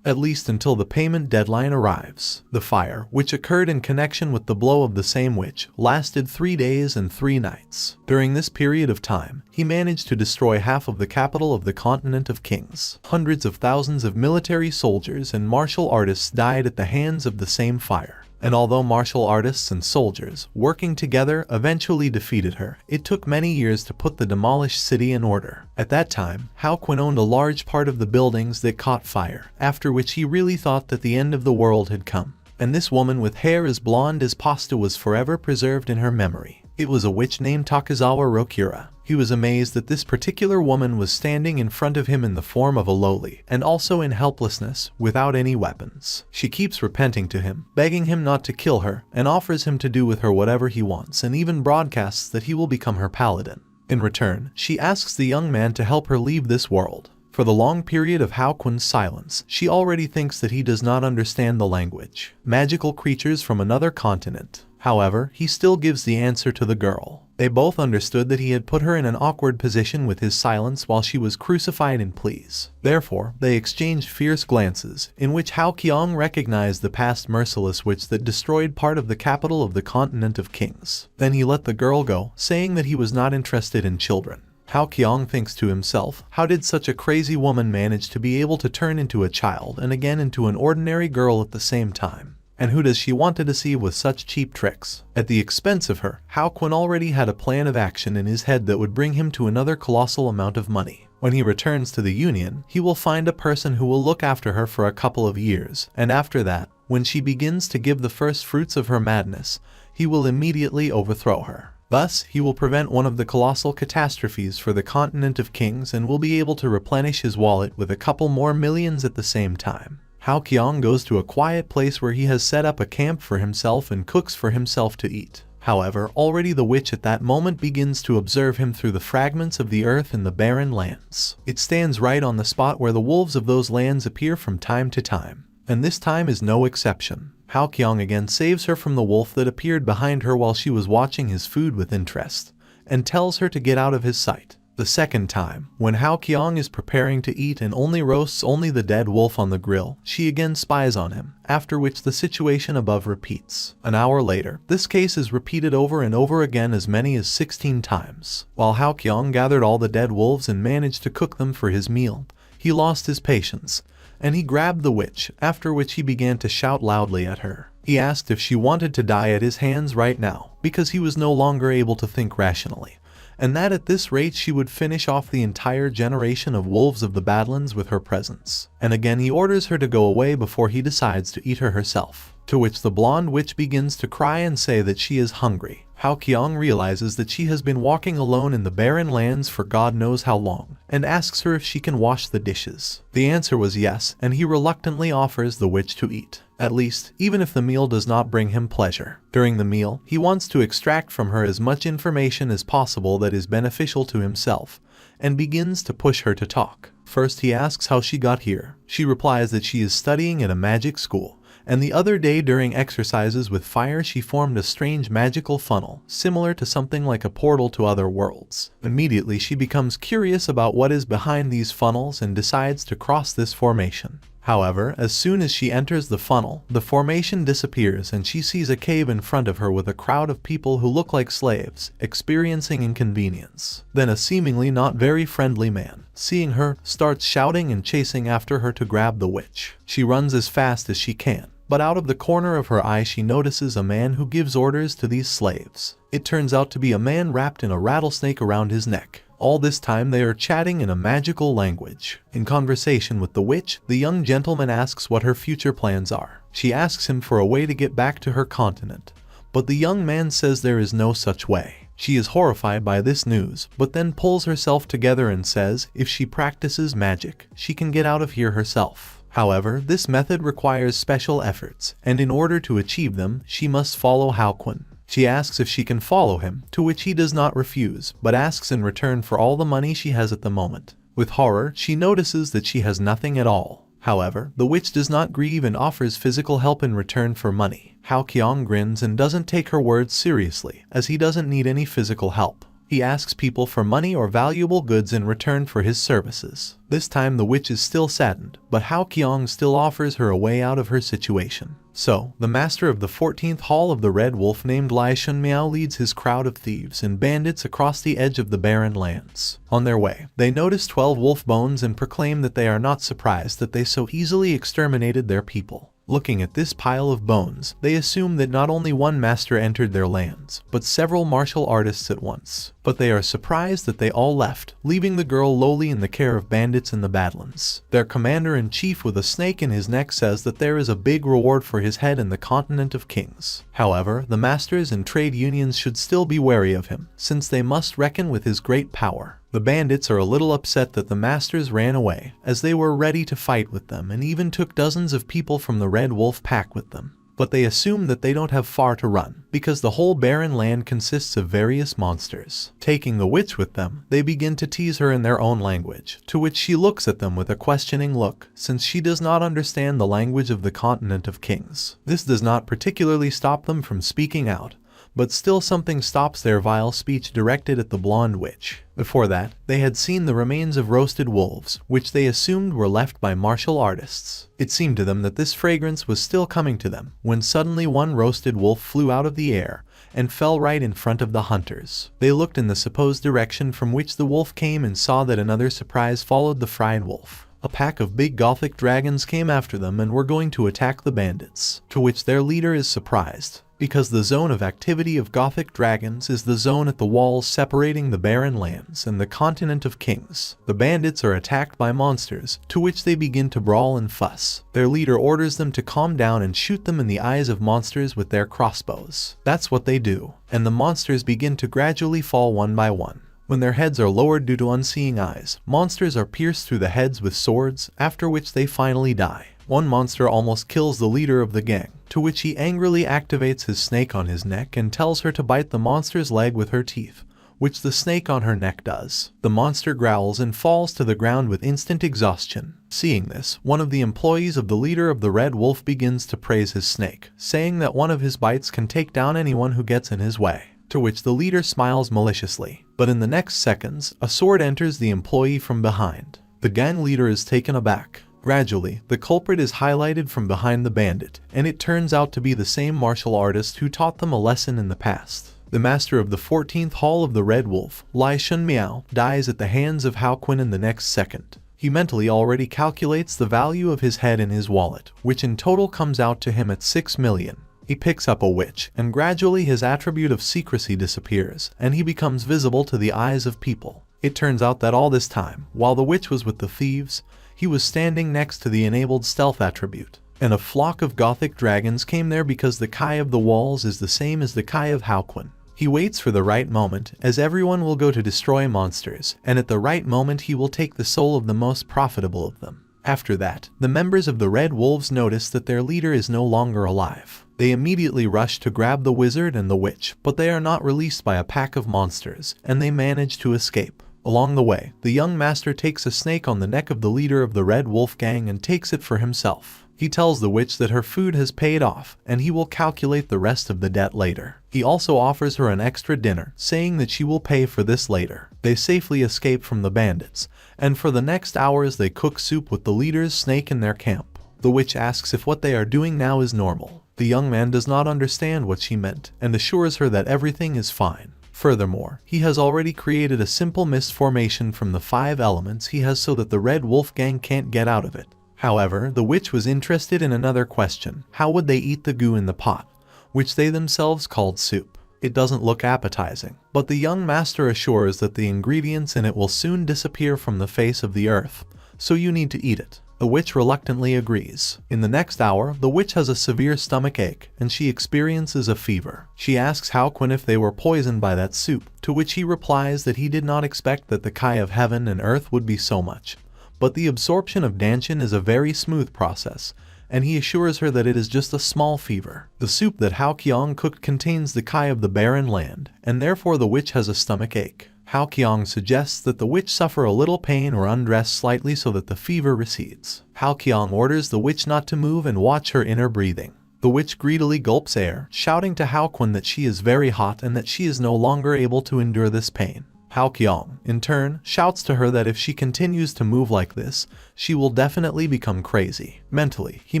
At least until the payment deadline arrives. The fire, which occurred in connection with the blow of the same witch, lasted 3 days and 3 nights. During this period of time, he managed to destroy half of the capital of the continent of kings. Hundreds of thousands of military soldiers and martial artists died at the hands of the same fire. And although martial artists and soldiers, working together, eventually defeated her, it took many years to put the demolished city in order. At that time, Hao Quin owned a large part of the buildings that caught fire, after which he really thought that the end of the world had come. And this woman with hair as blonde as pasta was forever preserved in her memory. It was a witch named Takizawa Rokura. He was amazed that this particular woman was standing in front of him in the form of a lowly, and also in helplessness, without any weapons. She keeps repenting to him, begging him not to kill her, and offers him to do with her whatever he wants, and even broadcasts that he will become her paladin. In return, she asks the young man to help her leave this world. For the long period of Hao Quin's silence, she already thinks that he does not understand the language. Magical creatures from another continent. However, he still gives the answer to the girl. They both understood that he had put her in an awkward position with his silence while she was crucified in pleas. Therefore, they exchanged fierce glances, in which Hao Qiong recognized the past merciless witch that destroyed part of the capital of the continent of kings. Then he let the girl go, saying that he was not interested in children. Hao Qiong thinks to himself, how did such a crazy woman manage to be able to turn into a child and again into an ordinary girl at the same time? And who does she want to deceive with such cheap tricks? At the expense of her, Hao Quin already had a plan of action in his head that would bring him to another colossal amount of money. When he returns to the Union, he will find a person who will look after her for a couple of years, and after that, when she begins to give the first fruits of her madness, he will immediately overthrow her. Thus, he will prevent one of the colossal catastrophes for the continent of kings and will be able to replenish his wallet with a couple more millions at the same time. Hao Qiong goes to a quiet place where he has set up a camp for himself and cooks for himself to eat. However, already the witch at that moment begins to observe him through the fragments of the earth in the barren lands. It stands right on the spot where the wolves of those lands appear from time to time. And this time is no exception. Hao Qiong again saves her from the wolf that appeared behind her while she was watching his food with interest, and tells her to get out of his sight. The second time, when Hao Qiong is preparing to eat and roasts only the dead wolf on the grill, she again spies on him, after which the situation above repeats. An hour later, this case is repeated over and over again as many as 16 times. While Hao Qiong gathered all the dead wolves and managed to cook them for his meal, he lost his patience, and he grabbed the witch, after which he began to shout loudly at her. He asked if she wanted to die at his hands right now, because he was no longer able to think rationally, and that at this rate she would finish off the entire generation of wolves of the Badlands with her presence. And again he orders her to go away before he decides to eat her herself. To which the blonde witch begins to cry and say that she is hungry. Hao Qiong realizes that she has been walking alone in the barren lands for God knows how long, and asks her if she can wash the dishes. The answer was yes, and he reluctantly offers the witch to eat. At least, even if the meal does not bring him pleasure. During the meal, he wants to extract from her as much information as possible that is beneficial to himself, and begins to push her to talk. First he asks how she got here. She replies that she is studying at a magic school, and the other day during exercises with fire she formed a strange magical funnel, similar to something like a portal to other worlds. Immediately she becomes curious about what is behind these funnels and decides to cross this formation. However, as soon as she enters the funnel, the formation disappears and she sees a cave in front of her with a crowd of people who look like slaves, experiencing inconvenience. Then a seemingly not very friendly man, seeing her, starts shouting and chasing after her to grab the witch. She runs as fast as she can, but out of the corner of her eye she notices a man who gives orders to these slaves. It turns out to be a man wrapped in a rattlesnake around his neck. All this time they are chatting in a magical language. In conversation with the witch, the young gentleman asks what her future plans are. She asks him for a way to get back to her continent, but the young man says there is no such way. She is horrified by this news, but then pulls herself together and says if she practices magic, she can get out of here herself. However, this method requires special efforts, and in order to achieve them, she must follow Weakling. She asks if she can follow him, to which he does not refuse, but asks in return for all the money she has at the moment. With horror, she notices that she has nothing at all. However, the witch does not grieve and offers physical help in return for money. Weakling grins and doesn't take her words seriously, as he doesn't need any physical help. He asks people for money or valuable goods in return for his services. This time the witch is still saddened, but Weakling still offers her a way out of her situation. So, the master of the 14th Hall of the Red Wolf named Lai Shunmiao leads his crowd of thieves and bandits across the edge of the barren lands. On their way, they notice 12 wolf bones and proclaim that they are not surprised that they so easily exterminated their people. Looking at this pile of bones, they assume that not only one master entered their lands, but several martial artists at once. But they are surprised that they all left, leaving the girl lowly in the care of bandits in the Badlands. Their commander-in-chief with a snake in his neck says that there is a big reward for his head in the continent of kings. However, the masters and trade unions should still be wary of him, since they must reckon with his great power. The bandits are a little upset that the masters ran away, as they were ready to fight with them and even took dozens of people from the Red Wolf pack with them. But they assume that they don't have far to run, because the whole barren land consists of various monsters. Taking the witch with them, they begin to tease her in their own language, to which she looks at them with a questioning look, since she does not understand the language of the continent of kings. This does not particularly stop them from speaking out, but still something stops their vile speech directed at the blonde witch. Before that, they had seen the remains of roasted wolves, which they assumed were left by martial artists. It seemed to them that this fragrance was still coming to them, when suddenly one roasted wolf flew out of the air and fell right in front of the hunters. They looked in the supposed direction from which the wolf came and saw that another surprise followed the fried wolf. A pack of big gothic dragons came after them and were going to attack the bandits, to which their leader is surprised, because the zone of activity of Gothic dragons is the zone at the walls separating the barren lands and the continent of kings. The bandits are attacked by monsters, to which they begin to brawl and fuss. Their leader orders them to calm down and shoot them in the eyes of monsters with their crossbows. That's what they do, and the monsters begin to gradually fall one by one. When their heads are lowered due to unseeing eyes, monsters are pierced through the heads with swords, after which they finally die. One monster almost kills the leader of the gang, to which he angrily activates his snake on his neck and tells her to bite the monster's leg with her teeth, which the snake on her neck does. The monster growls and falls to the ground with instant exhaustion. Seeing this, one of the employees of the leader of the Red Wolf begins to praise his snake, saying that one of his bites can take down anyone who gets in his way, to which the leader smiles maliciously. But in the next seconds, a sword enters the employee from behind. The gang leader is taken aback. Gradually, the culprit is highlighted from behind the bandit, and it turns out to be the same martial artist who taught them a lesson in the past. The master of the 14th Hall of the Red Wolf, Lai Shunmiao, dies at the hands of Weakling in the next second. He mentally already calculates the value of his head in his wallet, which in total comes out to him at 6 million. He picks up a witch, and gradually his attribute of secrecy disappears, and he becomes visible to the eyes of people. It turns out that all this time, while the witch was with the thieves, he was standing next to the enabled stealth attribute, and a flock of Gothic dragons came there because the Kai of the walls is the same as the Kai of Weakling. He waits for the right moment, as everyone will go to destroy monsters, and at the right moment he will take the soul of the most profitable of them. After that, the members of the Red Wolves notice that their leader is no longer alive. They immediately rush to grab the wizard and the witch, but they are not released by a pack of monsters, and they manage to escape. Along the way, the young master takes a snake on the neck of the leader of the Red Wolf gang and takes it for himself. He tells the witch that her food has paid off, and he will calculate the rest of the debt later. He also offers her an extra dinner, saying that she will pay for this later. They safely escape from the bandits, and for the next hours they cook soup with the leader's snake in their camp. The witch asks if what they are doing now is normal. The young man does not understand what she meant, and assures her that everything is fine. Furthermore, he has already created a simple mist formation from the 5 elements he has so that the Red Wolf gang can't get out of it. However, the witch was interested in another question. How would they eat the goo in the pot, which they themselves called soup? It doesn't look appetizing, but the young master assures that the ingredients in it will soon disappear from the face of the earth, so you need to eat it. The witch reluctantly agrees. In the next hour, the witch has a severe stomach ache, and she experiences a fever. She asks Haoquin if they were poisoned by that soup, to which he replies that he did not expect that the Kai of heaven and earth would be so much. But the absorption of Danshin is a very smooth process, and he assures her that it is just a small fever. The soup that Hao Qiang cooked contains the Kai of the barren land, and therefore the witch has a stomach ache. Hao Qiang suggests that the witch suffer a little pain or undress slightly so that the fever recedes. Hao Qiang orders the witch not to move and watch her inner breathing. The witch greedily gulps air, shouting to Haoquin that she is very hot and that she is no longer able to endure this pain. Hao Qiang, in turn, shouts to her that if she continues to move like this, she will definitely become crazy. Mentally, he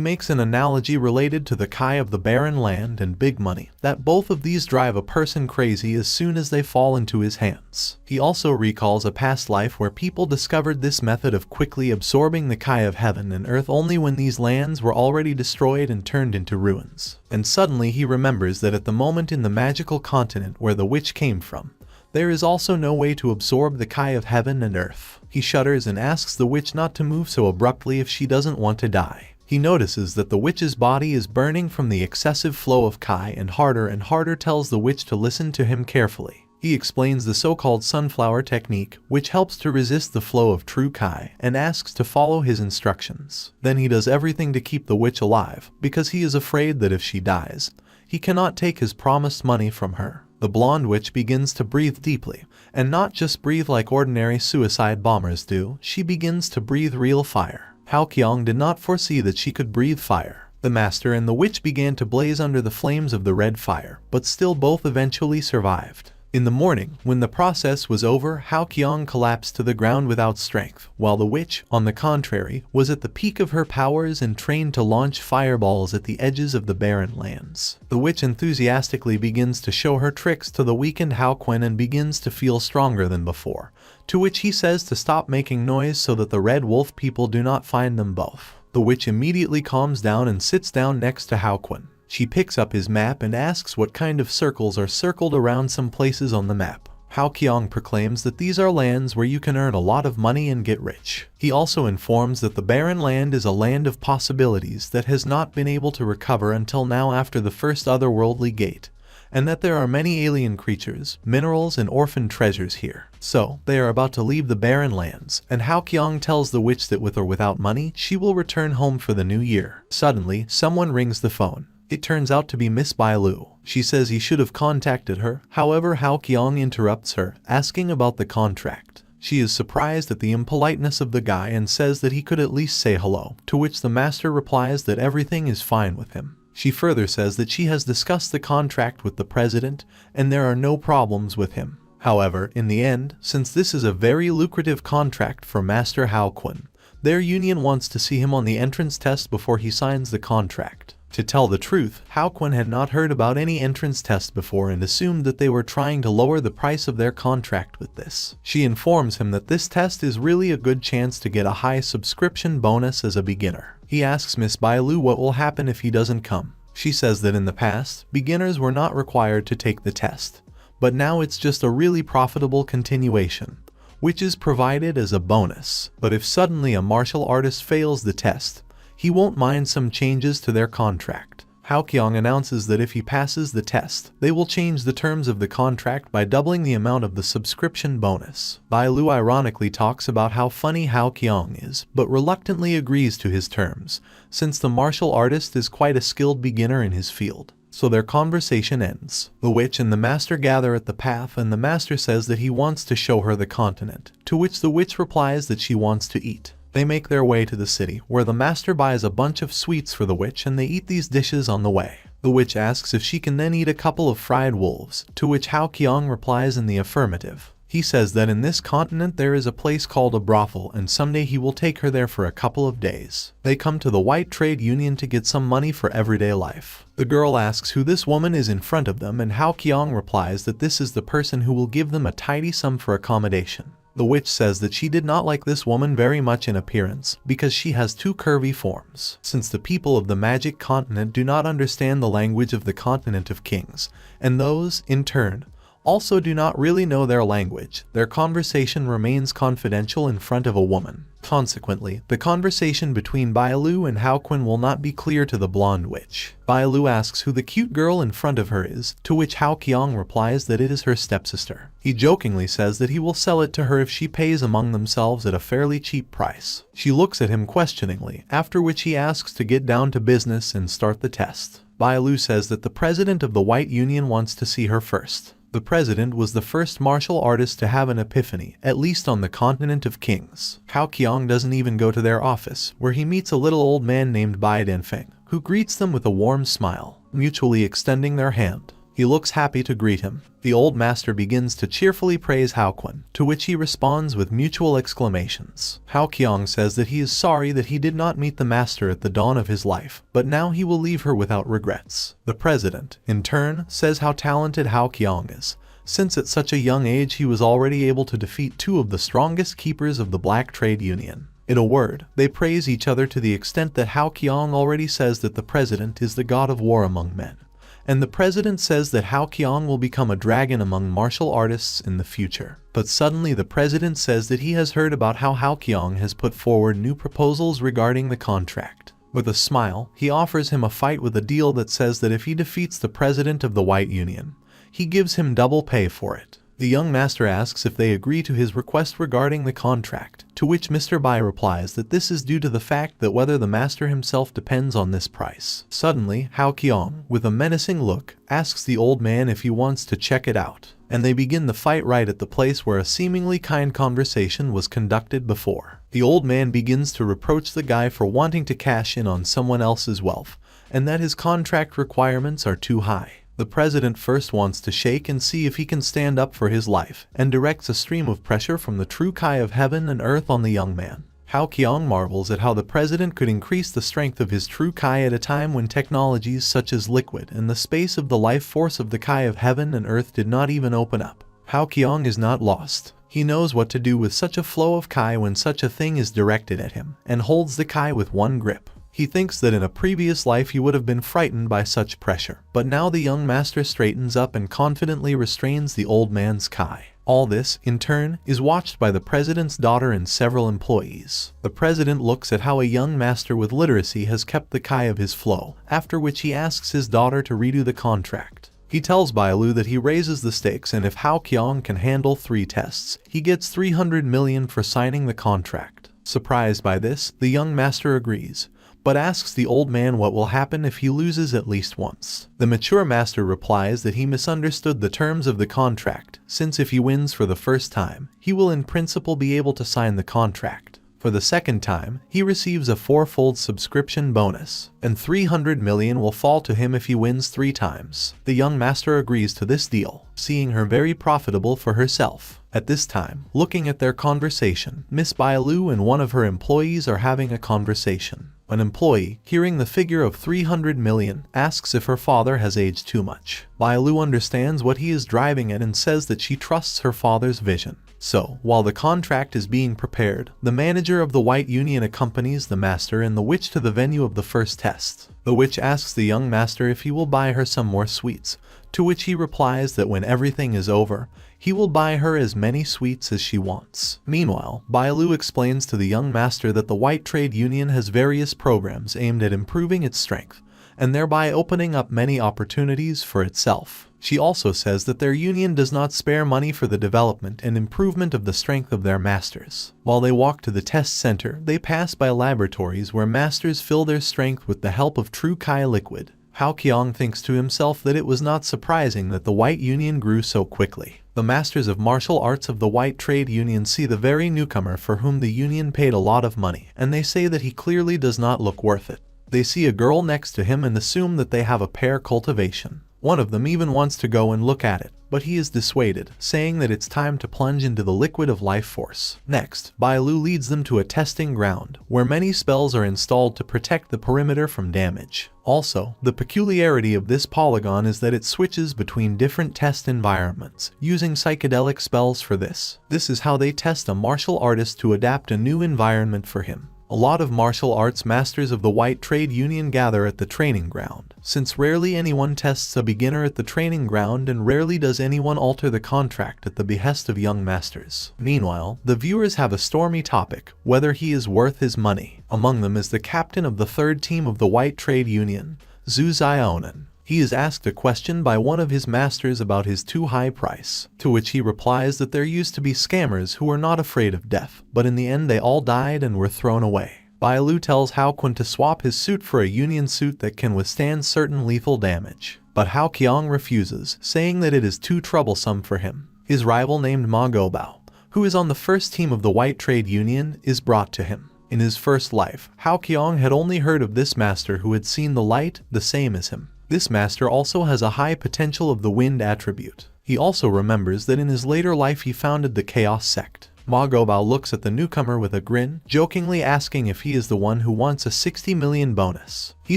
makes an analogy related to the Kai of the barren land and big money, that both of these drive a person crazy as soon as they fall into his hands. He also recalls a past life where people discovered this method of quickly absorbing the Kai of heaven and earth only when these lands were already destroyed and turned into ruins. And suddenly he remembers that at the moment in the magical continent where the witch came from, there is also no way to absorb the Kai of heaven and earth. He shudders and asks the witch not to move so abruptly if she doesn't want to die. He notices that the witch's body is burning from the excessive flow of Kai and harder tells the witch to listen to him carefully. He explains the so-called sunflower technique, which helps to resist the flow of true Kai, and asks to follow his instructions. Then he does everything to keep the witch alive, because he is afraid that if she dies, he cannot take his promised money from her. The blonde witch begins to breathe deeply, and not just breathe like ordinary suicide bombers do, she begins to breathe real fire. Hao Qiang did not foresee that she could breathe fire. The master and the witch began to blaze under the flames of the red fire, but still both eventually survived. In the morning, when the process was over, Hao Qiang collapsed to the ground without strength, while the witch, on the contrary, was at the peak of her powers and trained to launch fireballs at the edges of the barren lands. The witch enthusiastically begins to show her tricks to the weakened Haoquin and begins to feel stronger than before, to which he says to stop making noise so that the Red Wolf people do not find them both. The witch immediately calms down and sits down next to Haoquin. She picks up his map and asks what kind of circles are circled around some places on the map. Hao Qiang proclaims that these are lands where you can earn a lot of money and get rich. He also informs that the barren land is a land of possibilities that has not been able to recover until now after the first otherworldly gate, and that there are many alien creatures, minerals, and orphan treasures here. So, they are about to leave the barren lands, and Hao Qiang tells the witch that with or without money, she will return home for the new year. Suddenly, someone rings the phone. It turns out to be Miss Bai Lu. She says he should have contacted her, however Hao Qiang interrupts her, asking about the contract. She is surprised at the impoliteness of the guy and says that he could at least say hello, to which the master replies that everything is fine with him. She further says that she has discussed the contract with the president, and there are no problems with him. However, in the end, since this is a very lucrative contract for Master Haoquin, their union wants to see him on the entrance test before he signs the contract. To tell the truth, Haoquin had not heard about any entrance test before and assumed that they were trying to lower the price of their contract with this. She informs him that this test is really a good chance to get a high subscription bonus as a beginner. He asks Miss Bai Lu what will happen if he doesn't come. She says that in the past, beginners were not required to take the test, but now it's just a really profitable continuation, which is provided as a bonus. But if suddenly a martial artist fails the test, he won't mind some changes to their contract. Hao Qiang announces that if he passes the test, they will change the terms of the contract by doubling the amount of the subscription bonus. Bai Lu ironically talks about how funny Hao Qiang is, but reluctantly agrees to his terms, since the martial artist is quite a skilled beginner in his field. so their conversation ends. The witch and the master gather at the path, and the master says that he wants to show her the continent, to which the witch replies that she wants to eat. They make their way to the city, where the master buys a bunch of sweets for the witch, and they eat these dishes on the way. The witch asks if she can then eat a couple of fried wolves, to which Hao Qiong replies in the affirmative. He says that in this continent there is a place called a brothel, and someday he will take her there for a couple of days. They come to the White Trade Union to get some money for everyday life. The girl asks who this woman is in front of them, and Hao Qiong replies that this is the person who will give them a tidy sum for accommodation. The witch says that she did not like this woman very much in appearance, because she has two curvy forms. Since the people of the magic continent do not understand the language of the continent of kings, and those, in turn, also do not really know their language, their conversation remains confidential in front of a woman. Consequently, the conversation between Bailu and Hao Qin will not be clear to the blonde witch. Bailu asks who the cute girl in front of her is, to which Hao Qiong replies that it is her stepsister. He jokingly says that he will sell it to her if she pays among themselves at a fairly cheap price. She looks at him questioningly, after which he asks to get down to business and start the test. Bailu says that the president of the White Union wants to see her first. The president was the first martial artist to have an epiphany, at least on the continent of kings. Hao Qiong doesn't even go to their office, where he meets a little old man named Bai Danfeng, who greets them with a warm smile, mutually extending their hand. He looks happy to greet him. The old master begins to cheerfully praise Hao Qin, to which he responds with mutual exclamations. Hao Qiong says that he is sorry that he did not meet the master at the dawn of his life, but now he will leave her without regrets. The president, in turn, says how talented Hao Qiong is, since at such a young age he was already able to defeat two of the strongest keepers of the Black Trade Union. In a word, they praise each other to the extent that Hao Qiong already says that the president is the god of war among men. And the president says that Hao Qiong will become a dragon among martial artists in the future. But suddenly the president says that he has heard about how Hao Qiong has put forward new proposals regarding the contract. With a smile, he offers him a fight with a deal that says that if he defeats the president of the White Union, he gives him double pay for it. The young master asks if they agree to his request regarding the contract, to which Mr. Bai replies that this is due to the fact that whether the master himself depends on this price. Suddenly, Hao Qiong, with a menacing look, asks the old man if he wants to check it out, and they begin the fight right at the place where a seemingly kind conversation was conducted before. The old man begins to reproach the guy for wanting to cash in on someone else's wealth, and that his contract requirements are too high. The president first wants to shake and see if he can stand up for his life, and directs a stream of pressure from the true Kai of heaven and earth on the young man. Hao Qiong marvels at how the president could increase the strength of his true Kai at a time when technologies such as liquid and the space of the life force of the Kai of heaven and earth did not even open up. Hao Qiong is not lost. He knows what to do with such a flow of Kai when such a thing is directed at him, and holds the Kai with one grip. He thinks that in a previous life he would have been frightened by such pressure, but now the young master straightens up and confidently restrains the old man's Kai. All this, in turn, is watched by the president's daughter and several employees. The president looks at how a young master with literacy has kept the Kai of his flow, after which he asks his daughter to redo the contract. He tells Bailu that he raises the stakes, and if Hao Qiong can handle 3 tests, he gets 300 million for signing the contract. Surprised by this, the young master agrees, but asks the old man what will happen if he loses at least once. The mature master replies that he misunderstood the terms of the contract, since if he wins for the first time, he will in principle be able to sign the contract. For the second time, he receives a 4-fold subscription bonus, and 300 million will fall to him if he wins 3 times. The young master agrees to this deal, seeing her very profitable for herself. At this time, looking at their conversation, Miss Bailu and one of her employees are having a conversation. An employee, hearing the figure of 300 million, asks if her father has aged too much. Bailu understands what he is driving at and says that she trusts her father's vision. So, while the contract is being prepared, the manager of the White Union accompanies the master and the witch to the venue of the first test. The witch asks the young master if he will buy her some more sweets, to which he replies that when everything is over, he will buy her as many sweets as she wants. Meanwhile, Bailu explains to the young master that the White Trade Union has various programs aimed at improving its strength, and thereby opening up many opportunities for itself. She also says that their union does not spare money for the development and improvement of the strength of their masters. While they walk to the test center, they pass by laboratories where masters fill their strength with the help of true Kai liquid. Hao Qiong thinks to himself that it was not surprising that the White Union grew so quickly. The masters of martial arts of the White Trade Union see the very newcomer for whom the union paid a lot of money, and they say that he clearly does not look worth it. They see a girl next to him and assume that they have a pair cultivation. One of them even wants to go and look at it, but he is dissuaded, saying that it's time to plunge into the liquid of life force. Next, Bailu leads them to a testing ground, where many spells are installed to protect the perimeter from damage. Also, the peculiarity of this polygon is that it switches between different test environments, using psychedelic spells for this. This is how they test a martial artist to adapt a new environment for him. A lot of martial arts masters of the White Trade Union gather at the training ground, since rarely anyone tests a beginner at the training ground and rarely does anyone alter the contract at the behest of young masters. Meanwhile, the viewers have a stormy topic, whether he is worth his money. Among them is the captain of the third team of the White Trade Union, Zhu Zionan. He is asked a question by one of his masters about his too high price, to which he replies that there used to be scammers who were not afraid of death, but in the end they all died and were thrown away. Bailu tells Hao Kun to swap his suit for a union suit that can withstand certain lethal damage, but Hao Qiong refuses, saying that it is too troublesome for him. His rival named Ma Gobao, who is on the first team of the White Trade Union, is brought to him. In his first life, Hao Qiong had only heard of this master who had seen the light, the same as him. This master also has a high potential of the wind attribute. He also remembers that in his later life he founded the Chaos Sect. Ma Gobao looks at the newcomer with a grin, jokingly asking if he is the one who wants a 60 million bonus. He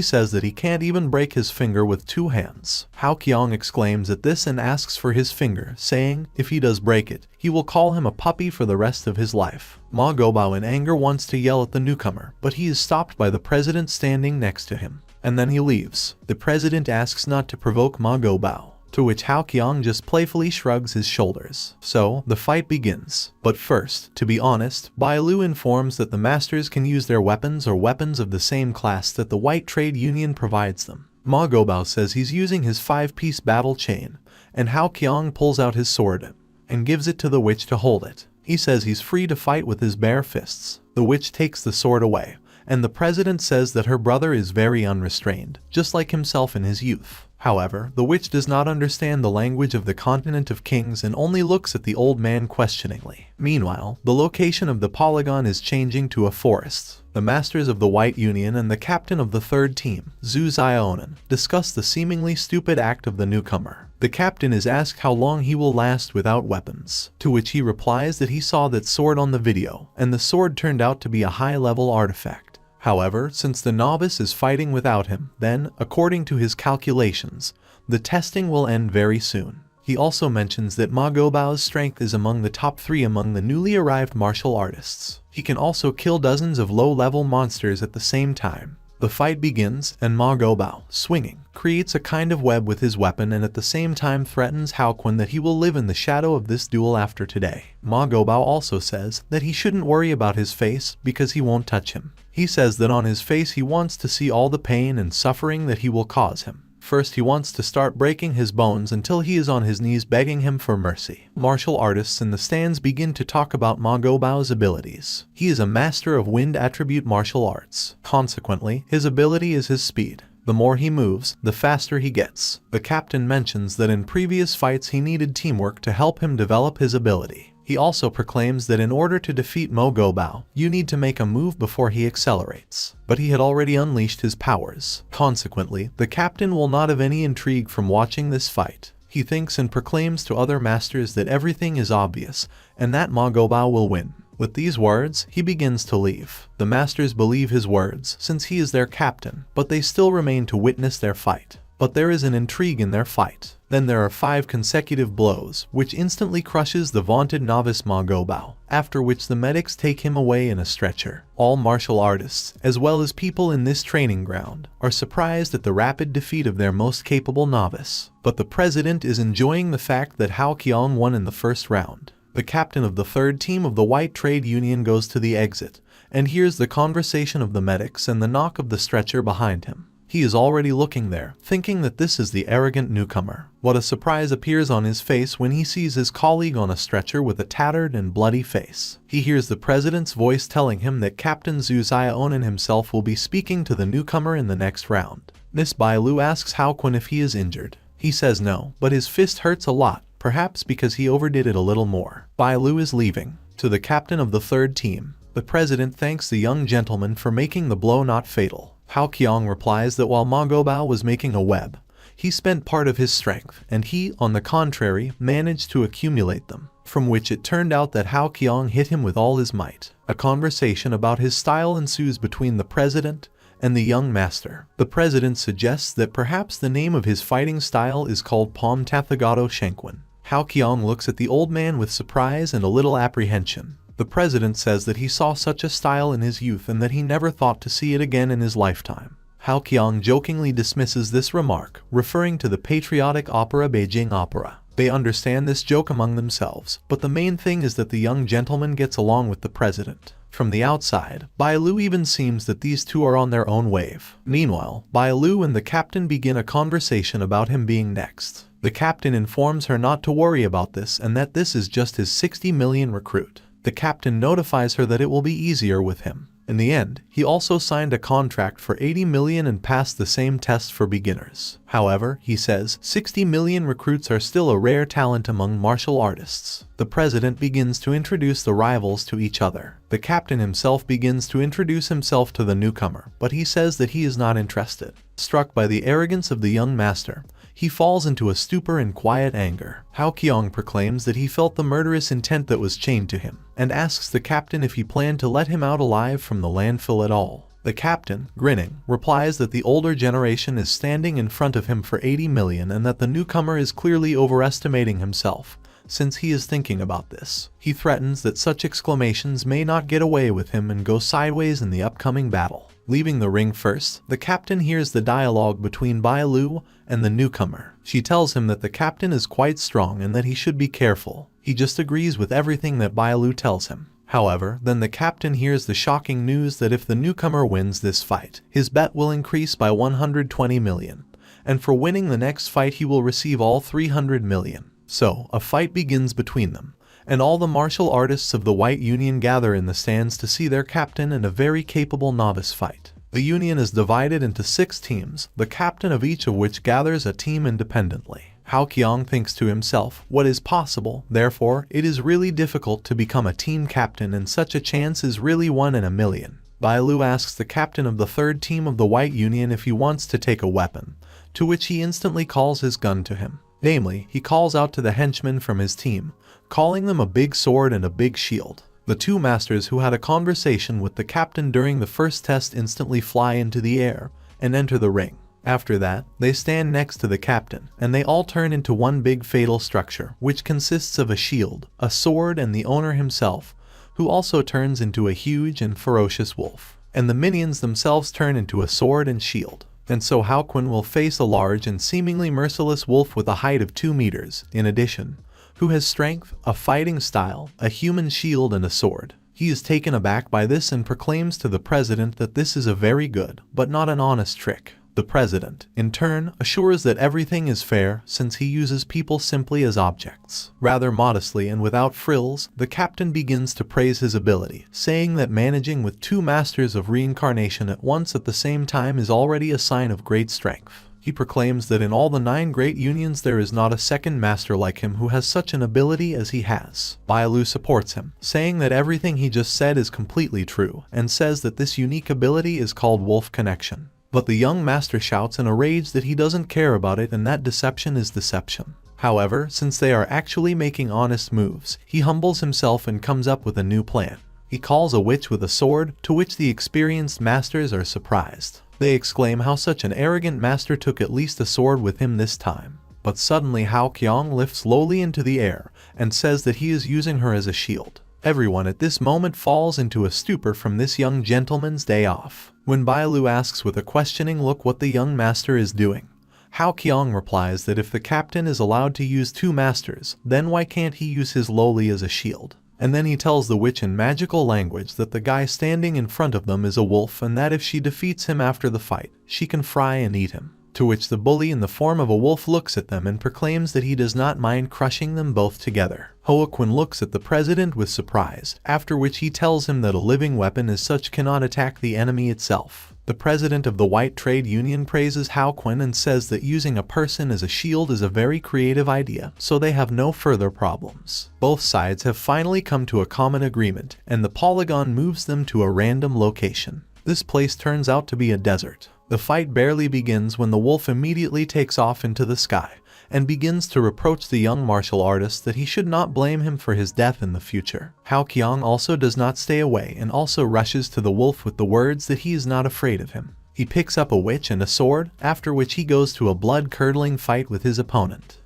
says that he can't even break his finger with 2 hands. Hao Qiong exclaims at this and asks for his finger, saying, if he does break it, he will call him a puppy for the rest of his life. Ma Gobao in anger wants to yell at the newcomer, but he is stopped by the president standing next to him. And then he leaves. The president asks not to provoke Ma Gobao, to which Hao Qiong just playfully shrugs his shoulders. So, the fight begins. But first, to be honest, Bailu informs that the masters can use their weapons or weapons of the same class that the White Trade Union provides them. Ma Gobao says he's using his 5-piece battle chain, and Hao Qiong pulls out his sword and gives it to the witch to hold it. He says he's free to fight with his bare fists. The witch takes the sword away, and the president says that her brother is very unrestrained, just like himself in his youth. However, the witch does not understand the language of the continent of kings and only looks at the old man questioningly. Meanwhile, the location of the polygon is changing to a forest. The masters of the White Union and the captain of the third team, Zhu Zionan, discuss the seemingly stupid act of the newcomer. The captain is asked how long he will last without weapons, to which he replies that he saw that sword on the video, and the sword turned out to be a high-level artifact. However, since the novice is fighting without him, then, according to his calculations, the testing will end very soon. He also mentions that Ma Gobao's strength is among the top 3 among the newly arrived martial artists. He can also kill dozens of low-level monsters at the same time. The fight begins, and Ma Gobao, swinging, creates a kind of web with his weapon and at the same time threatens Hao Kun that he will live in the shadow of this duel after today. Ma Gobao also says that he shouldn't worry about his face because he won't touch him. He says that on his face he wants to see all the pain and suffering that he will cause him. First, he wants to start breaking his bones until he is on his knees begging him for mercy. Martial artists in the stands begin to talk about Ma Gobao's abilities. He is a master of wind attribute martial arts. Consequently, his ability is his speed. The more he moves, the faster he gets. The captain mentions that in previous fights he needed teamwork to help him develop his ability. He also proclaims that in order to defeat Ma Gobao, you need to make a move before he accelerates. But he had already unleashed his powers. Consequently, the captain will not have any intrigue from watching this fight. He thinks and proclaims to other masters that everything is obvious, and that Ma Gobao will win. With these words, he begins to leave. The masters believe his words, since he is their captain, but they still remain to witness their fight. But there is an intrigue in their fight. Then there are 5 consecutive blows, which instantly crushes the vaunted novice Ma Gobao, after which the medics take him away in a stretcher. All martial artists, as well as people in this training ground, are surprised at the rapid defeat of their most capable novice. But the president is enjoying the fact that Hao Qiong won in the first round. The captain of the third team of the White Trade Union goes to the exit, and hears the conversation of the medics and the knock of the stretcher behind him. He is already looking there, thinking that this is the arrogant newcomer. What a surprise appears on his face when he sees his colleague on a stretcher with a tattered and bloody face. He hears the president's voice telling him that Captain Zhu Zionan himself will be speaking to the newcomer in the next round. Miss Bailu asks Hao Kun if he is injured. He says no, but his fist hurts a lot, perhaps because he overdid it a little more. Bailu is leaving. To the captain of the third team, the president thanks the young gentleman for making the blow not fatal. Hao Qiong replies that while Ma Gobao was making a web, he spent part of his strength, and he, on the contrary, managed to accumulate them, from which it turned out that Hao Qiong hit him with all his might. A conversation about his style ensues between the president and the young master. The president suggests that perhaps the name of his fighting style is called Pom Tathagato Shenquin. Hao Qiong looks at the old man with surprise and a little apprehension. The president says that he saw such a style in his youth and that he never thought to see it again in his lifetime. Hao Qiong jokingly dismisses this remark, referring to the patriotic opera Beijing Opera. They understand this joke among themselves, but the main thing is that the young gentleman gets along with the president. From the outside, Bailu even seems that these two are on their own wave. Meanwhile, Bailu and the captain begin a conversation about him being next. The captain informs her not to worry about this and that this is just his 60 million recruit. The captain notifies her that it will be easier with him. In the end, he also signed a contract for 80 million and passed the same test for beginners. However, he says, 60 million recruits are still a rare talent among martial artists. The president begins to introduce the rivals to each other. The captain himself begins to introduce himself to the newcomer, but he says that he is not interested. Struck by the arrogance of the young master, he falls into a stupor in quiet anger. Hao Qiong proclaims that he felt the murderous intent that was chained to him, and asks the captain if he planned to let him out alive from the landfill at all. The captain, grinning, replies that the older generation is standing in front of him for 80 million and that the newcomer is clearly overestimating himself, since he is thinking about this. He threatens that such exclamations may not get away with him and go sideways in the upcoming battle. Leaving the ring first, the captain hears the dialogue between Bailu and the newcomer. She tells him that the captain is quite strong and that he should be careful. He just agrees with everything that Bailu tells him. However, then the captain hears the shocking news that if the newcomer wins this fight, his bet will increase by 120 million, and for winning the next fight he will receive all 300 million. So, a fight begins between them, and all the martial artists of the White Union gather in the stands to see their captain in a very capable novice fight. The Union is divided into 6 teams, the captain of each of which gathers a team independently. Hao Qiong thinks to himself, what is possible, therefore, it is really difficult to become a team captain and such a chance is really 1 in a million. Bailu asks the captain of the third team of the White Union if he wants to take a weapon, to which he instantly calls his gun to him. Namely, he calls out to the henchmen from his team, calling them a big sword and a big shield. The two masters who had a conversation with the captain during the first test instantly fly into the air and enter the ring. After that, they stand next to the captain, and they all turn into one big fatal structure, which consists of a shield, a sword, and the owner himself, who also turns into a huge and ferocious wolf. And the minions themselves turn into a sword and shield. And so Hao Kun will face a large and seemingly merciless wolf with a height of 2 meters, in addition, who has strength, a fighting style, a human shield, and a sword. He is taken aback by this and proclaims to the president that this is a very good, but not an honest trick. The president, in turn, assures that everything is fair since he uses people simply as objects. Rather modestly and without frills, the captain begins to praise his ability, saying that managing with 2 masters of reincarnation at once at the same time is already a sign of great strength. He proclaims that in all the 9 great unions there is not a second master like him who has such an ability as he has. Bailu supports him, saying that everything he just said is completely true, and says that this unique ability is called Wolf Connection. But the young master shouts in a rage that he doesn't care about it and that deception is deception. However, since they are actually making honest moves, he humbles himself and comes up with a new plan. He calls a witch with a sword, to which the experienced masters are surprised. They exclaim how such an arrogant master took at least a sword with him this time. But suddenly Hao Qiong lifts slowly into the air and says that he is using her as a shield. Everyone at this moment falls into a stupor from this young gentleman's day off. When Bailu asks with a questioning look what the young master is doing, Hao Qiong replies that if the captain is allowed to use 2 masters, then why can't he use his lowly as a shield? And then he tells the witch in magical language that the guy standing in front of them is a wolf and that if she defeats him after the fight, she can fry and eat him. To which the bully in the form of a wolf looks at them and proclaims that he does not mind crushing them both together. Hao Kun looks at the president with surprise, after which he tells him that a living weapon as such cannot attack the enemy itself. The president of the White Trade Union praises Hao Qun and says that using a person as a shield is a very creative idea, so they have no further problems. Both sides have finally come to a common agreement, and the polygon moves them to a random location. This place turns out to be a desert. The fight barely begins when the wolf immediately takes off into the sky and begins to reproach the young martial artist that he should not blame him for his death in the future. Hao Qiong also does not stay away and also rushes to the wolf with the words that he is not afraid of him. He picks up a witch and a sword, after which he goes to a blood-curdling fight with his opponent.